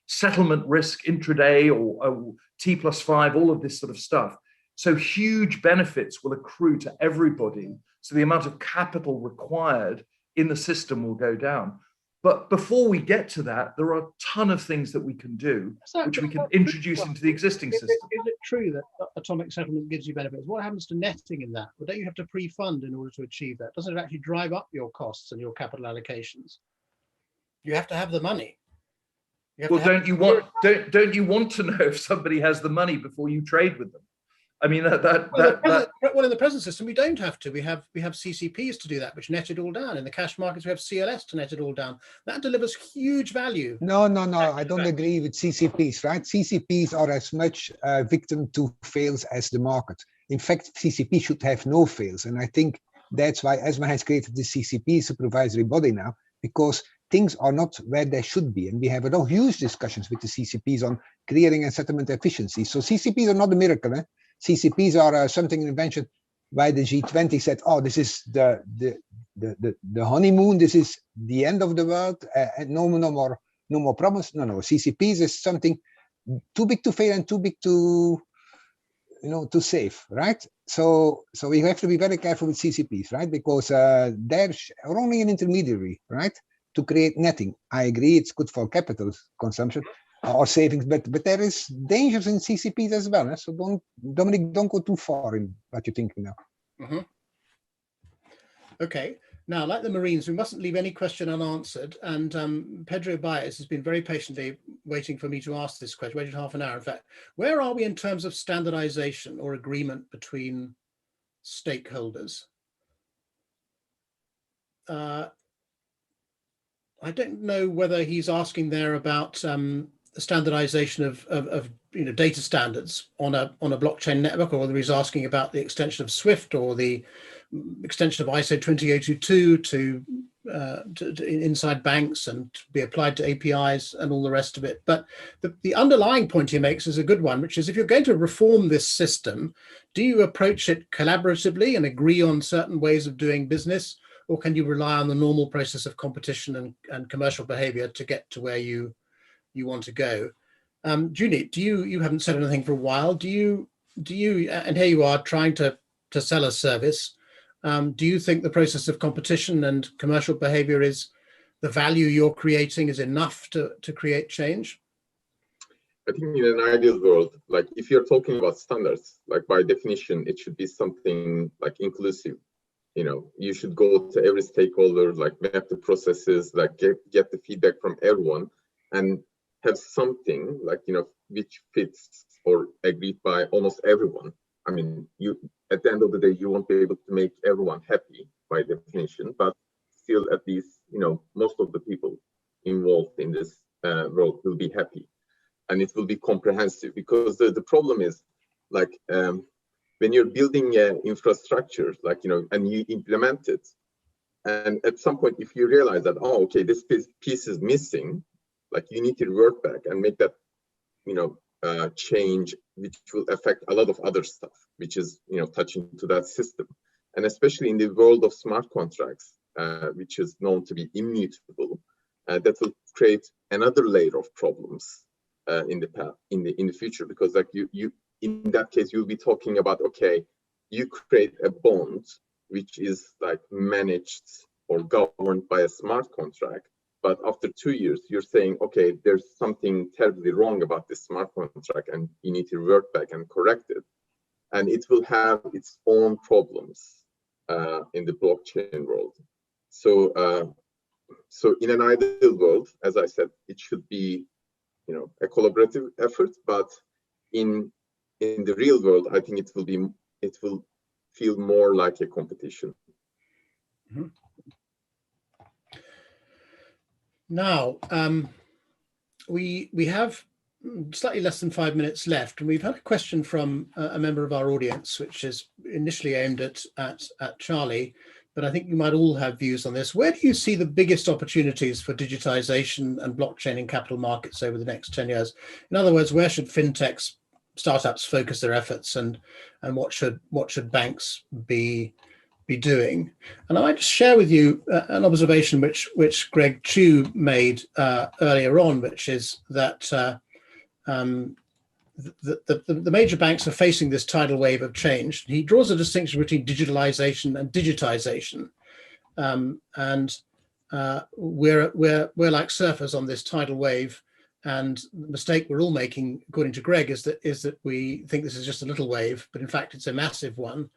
Speaker 5: settlement risk intraday or T+5, all of this sort of stuff. So huge benefits will accrue to everybody. So the amount of capital required in the system will go down. But before we get to that, there are a ton of things that we can do, which we can introduce into the existing system.
Speaker 2: Is it true that atomic settlement gives you benefits? What happens to netting in that? Well, don't you have to pre-fund in order to achieve that? Doesn't it actually drive up your costs and your capital allocations? You have to have the money.
Speaker 5: Well, don't you want to know if somebody has the money before you trade with them? I mean, in
Speaker 2: the present system, we don't have to. We have CCPs to do that, which net it all down. In the cash markets, we have CLS to net it all down. That delivers huge value.
Speaker 6: No, I don't agree with CCPs, right? CCPs are as much victim to fails as the market. In fact, CCP should have no fails. And I think that's why ESMA has created the CCP supervisory body now, because things are not where they should be. And we have huge discussions with the CCPs on clearing and settlement efficiency. So CCPs are not a miracle. CCPs are something invention by the G20 said, oh, this is the honeymoon. This is the end of the world. And no more problems. No. CCPs is something too big to fail and too big to save, right? So we have to be very careful with CCPs, right? Because they're only an intermediary, right? To create netting. I agree, it's good for capital consumption or savings, but there is dangers in CCPs as well. So Dominic, don't go too far in what you're thinking now.
Speaker 2: Mm-hmm. Okay. Now, like the Marines, we mustn't leave any question unanswered. And Pedro Baez has been very patiently waiting for me to ask this question, waited half an hour, in fact. Where are we in terms of standardization or agreement between stakeholders? I don't know whether he's asking there about the standardization of data standards on a blockchain network, or whether he's asking about the extension of SWIFT or the extension of ISO 20022 to inside banks and to be applied to APIs and all the rest of it. But the underlying point he makes is a good one, which is if you're going to reform this system, do you approach it collaboratively and agree on certain ways of doing business? Or can you rely on the normal process of competition and commercial behavior to get to where you want to go? Cunyet, you haven't said anything for a while. Do you, and here you are trying to sell a service. Do you think the process of competition and commercial behavior is the value you're creating is enough to create change?
Speaker 4: I think in an ideal world, like if you're talking about standards, like by definition, it should be something like inclusive. You should go to every stakeholder, like map the processes, like get the feedback from everyone and have something like, which fits or agreed by almost everyone. I mean, at the end of the day, you won't be able to make everyone happy by definition, but still at least, most of the people involved in this world will be happy, and it will be comprehensive, because the problem is like, when you're building an infrastructure, like, and you implement it, and at some point, if you realize that, oh, okay, this piece is missing, like you need to revert back and make that, change, which will affect a lot of other stuff, which is, touching to that system. And especially in the world of smart contracts, which is known to be immutable, that will create another layer of problems in the future, because like you in that case, you'll be talking about, okay, you create a bond which is like managed or governed by a smart contract, but after 2 years, you're saying, okay, there's something terribly wrong about this smart contract, and you need to revert back and correct it. And it will have its own problems in the blockchain world. So, so in an ideal world, as I said, it should be, a collaborative effort. But in the real world, I think it will feel more like a competition.
Speaker 2: Mm-hmm. Now, we have slightly less than 5 minutes left, and we've had a question from a member of our audience, which is initially aimed at Charlie, but I think you might all have views on this. Where do you see the biggest opportunities for digitization and blockchain in capital markets over the next 10 years? In other words, where should fintechs, startups focus their efforts, and what should banks be doing? And I might just share with you an observation which Greg Chu made earlier on, which is that the major banks are facing this tidal wave of change. He draws a distinction between digitalization and digitization, and we're like surfers on this tidal wave. And the mistake we're all making, according to Greg, is that we think this is just a little wave, but in fact it's a massive one.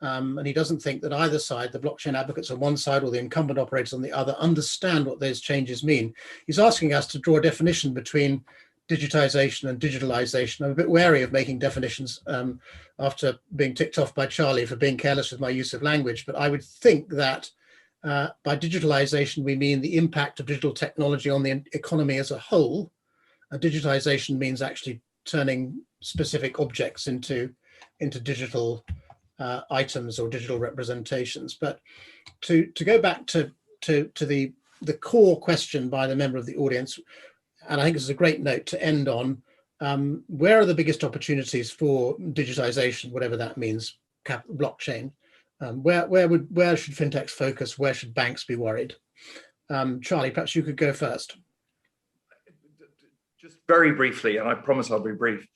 Speaker 2: And he doesn't think that either side, the blockchain advocates on one side or the incumbent operators on the other, understand what those changes mean. He's asking us to draw a definition between digitization and digitalization. I'm a bit wary of making definitions after being ticked off by Charlie for being careless with my use of language, but I would think that by digitalization, we mean the impact of digital technology on the economy as a whole. Digitization means actually turning specific objects into digital items or digital representations. But to go back to the core question by the member of the audience, and I think this is a great note to end on, where are the biggest opportunities for digitization, whatever that means, blockchain? Where should fintechs focus? Where should banks be worried? Charlie, perhaps you could go first.
Speaker 5: Just very briefly, and I promise I'll be brief.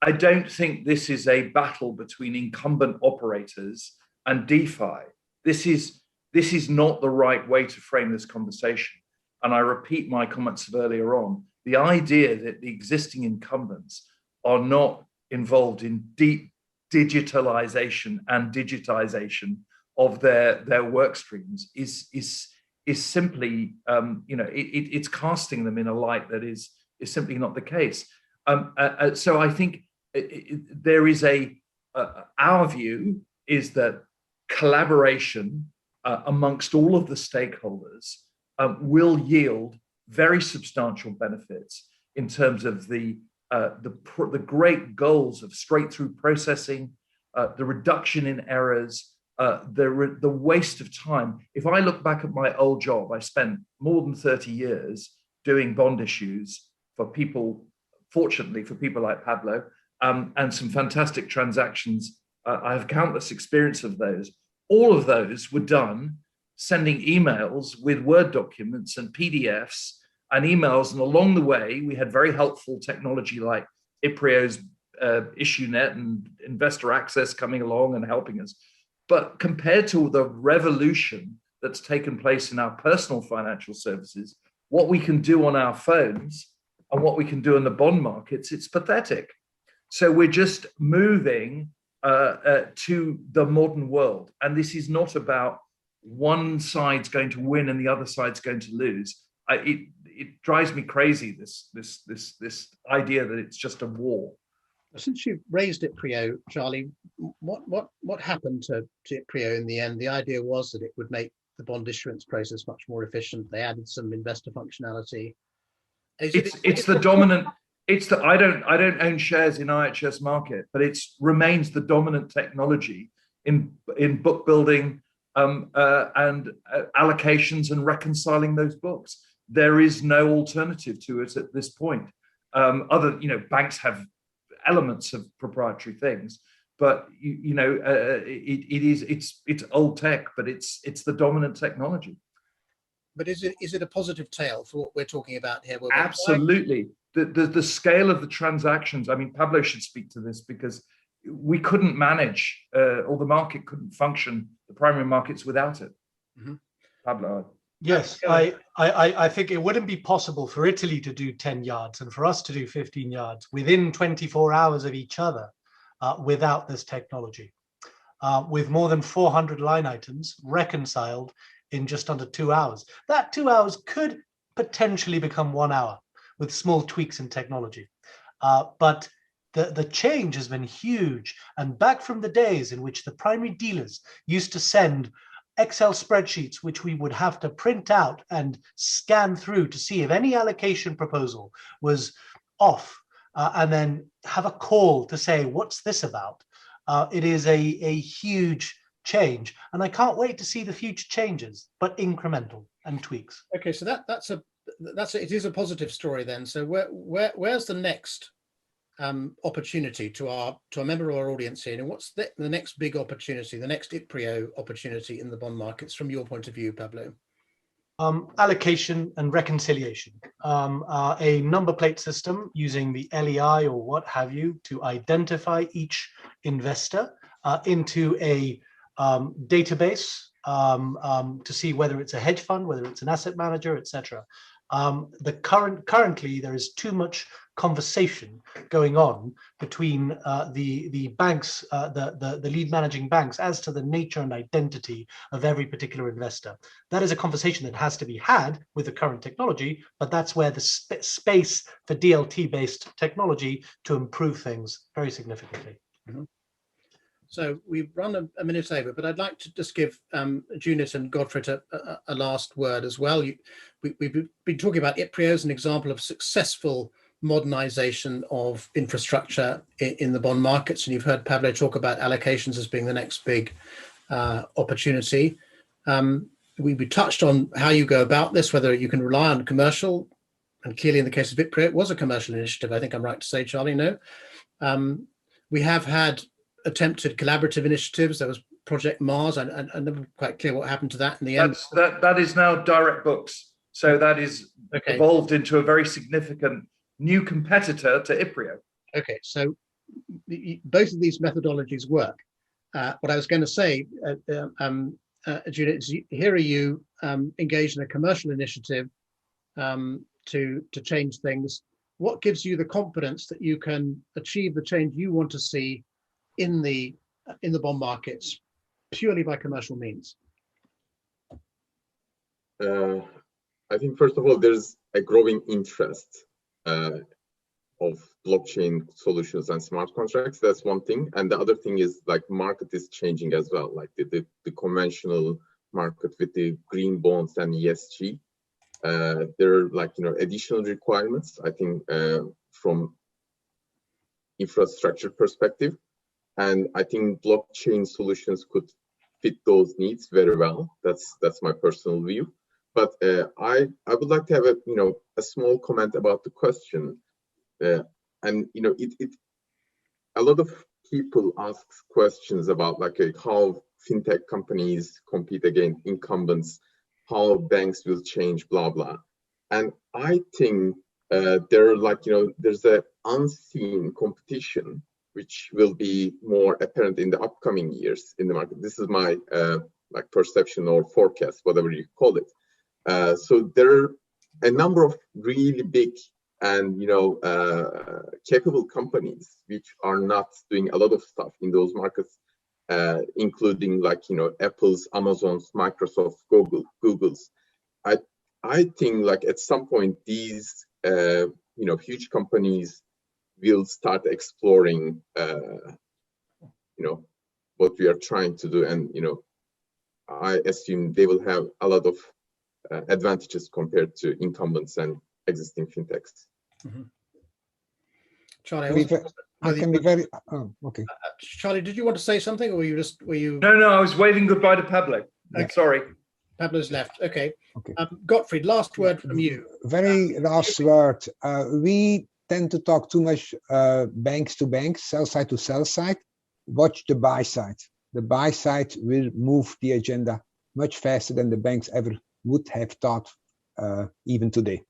Speaker 5: I don't think this is a battle between incumbent operators and DeFi. This is not the right way to frame this conversation. And I repeat my comments of earlier on. The idea that the existing incumbents are not involved in deep digitalization and digitization of their work streams is simply, it's casting them in a light that is simply not the case. So I think there is our view is that collaboration amongst all of the stakeholders will yield very substantial benefits in terms of the great goals of straight-through processing, the reduction in errors, the waste of time. If I look back at my old job, I spent more than 30 years doing bond issues for people, fortunately for people like Pablo, and some fantastic transactions. I have countless experience of those. All of those were done sending emails with Word documents and PDFs and emails. And along the way, we had very helpful technology like Iprio's IssueNet and Investor Access coming along and helping us. But compared to the revolution that's taken place in our personal financial services, what we can do on our phones and what we can do in the bond markets, it's pathetic. So we're just moving to the modern world. And this is not about one side's going to win and the other side's going to lose. It drives me crazy, this idea that it's just a war.
Speaker 2: Since you raised Iprio, Charlie, what happened to Iprio in the end? The idea was that it would make the bond issuance process much more efficient. They added some investor functionality.
Speaker 5: It's the dominant It's that I don't own shares in IHS Market, but it remains the dominant technology in book building and allocations and reconciling those books. There is no alternative to it at this point. Banks have elements of proprietary things, but it's old tech, but it's the dominant technology.
Speaker 2: But is it a positive tale for what we're talking about here?
Speaker 5: Absolutely. The scale of the transactions, I mean, Pablo should speak to this, because we couldn't manage, or the market couldn't function, the primary markets, without it.
Speaker 2: Mm-hmm.
Speaker 5: Pablo.
Speaker 3: Yes, I think it wouldn't be possible for Italy to do 10 yards and for us to do 15 yards within 24 hours of each other without this technology. With more than 400 line items reconciled in just under 2 hours. That 2 hours could potentially become 1 hour with small tweaks in technology. But the change has been huge. And back from the days in which the primary dealers used to send Excel spreadsheets, which we would have to print out and scan through to see if any allocation proposal was off, and then have a call to say, what's this about? It is a huge change, and I can't wait to see the future changes, but incremental and tweaks.
Speaker 2: Okay, so it is a positive story then. So where's the next opportunity to a member of our audience here, and what's the next big opportunity, the next IPREO opportunity in the bond markets from your point of view, Pablo?
Speaker 3: Allocation and reconciliation, a number plate system using the LEI or what have you to identify each investor into a database to see whether it's a hedge fund, whether it's an asset manager, etc. Currently there is too much conversation going on between the banks, the lead managing banks, as to the nature and identity of every particular investor. That is a conversation that has to be had with the current technology, but that's where the space for DLT-based technology to improve things very significantly.
Speaker 2: Mm-hmm. So we've run a minute over, but I'd like to just give Cunyet and Godfried a last word as well. We've been talking about IPREO as an example of successful modernization of infrastructure in the bond markets, and you've heard Pablo talk about allocations as being the next big opportunity. We touched on how you go about this, whether you can rely on commercial, and clearly in the case of IPREO, it was a commercial initiative. I think I'm right to say, Charlie, no? We have had attempted collaborative initiatives. There was Project Mars. I'm never quite clear what happened to that in the end.
Speaker 5: That is now direct books. So that is evolved into a very significant new competitor to IPREO. Okay,
Speaker 2: so both of these methodologies work. What I was going to say, Cunyet, is here are you engaged in a commercial initiative to change things. What gives you the confidence that you can achieve the change you want to see in the bond markets purely by commercial means?
Speaker 4: I think first of all, there's a growing interest of blockchain solutions and smart contracts. That's one thing, and the other thing is like market is changing as well. Like the conventional market with the green bonds and ESG, there are like additional requirements. I think from infrastructure perspective. And I think blockchain solutions could fit those needs very well. That's my personal view. But I would like to have a small comment about the question. A lot of people ask questions about how fintech companies compete against incumbents, how banks will change, blah blah. And I think there's an unseen competition which will be more apparent in the upcoming years in the market. This is my perception or forecast, whatever you call it. So there are a number of really big and capable companies which are not doing a lot of stuff in those markets, including Apple's, Amazon's, Microsoft's, Google's. I think at some point these huge companies will start exploring what we are trying to do, and I assume they will have a lot of advantages compared to incumbents and existing fintechs.
Speaker 2: Mm-hmm. Charlie,
Speaker 6: I can be very, oh, okay.
Speaker 2: Charlie, did you want to say something, or were you?
Speaker 5: No, I was waving goodbye to Pablo.
Speaker 6: Yeah.
Speaker 5: Sorry.
Speaker 2: Pablo's left. Okay.
Speaker 6: Okay.
Speaker 2: Gottfried, last word from you.
Speaker 6: Very last word. We tend to talk too much banks to banks, sell side to sell side. Watch the buy side. The buy side will move the agenda much faster than the banks ever would have thought, even today.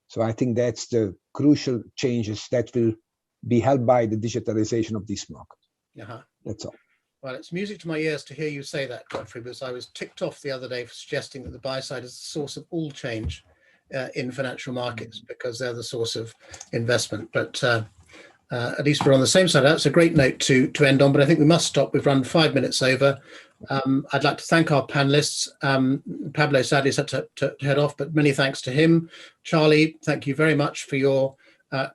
Speaker 6: So I think that's the crucial changes that will be helped by the digitalization of this market. That's all.
Speaker 2: Well, it's music to my ears to hear you say that, Godfried, because I was ticked off the other day for suggesting that the buy side is the source of all change in financial markets, because they're the source of investment. But at least we're on the same side. That's a great note to end on, but I think we must stop. We've run 5 minutes over. I'd like to thank our panelists. Pablo sadly has had to head off, but many thanks to him. Charlie, thank you very much for your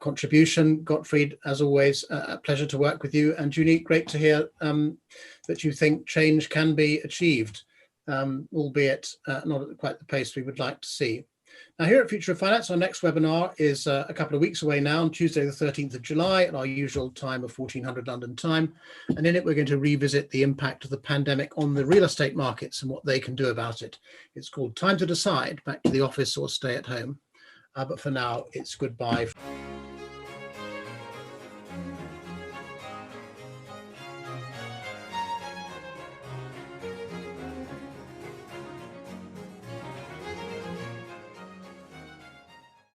Speaker 2: contribution. Gottfried, as always, a pleasure to work with you. And Junie, great to hear that you think change can be achieved, albeit not at quite the pace we would like to see. Now, here at Future of Finance, our next webinar is a couple of weeks away now, on Tuesday, the 13th of July, at our usual time of 1400 London time. And in it, we're going to revisit the impact of the pandemic on the real estate markets and what they can do about it. It's called Time to Decide, back to the office or stay at home. But for now, it's goodbye.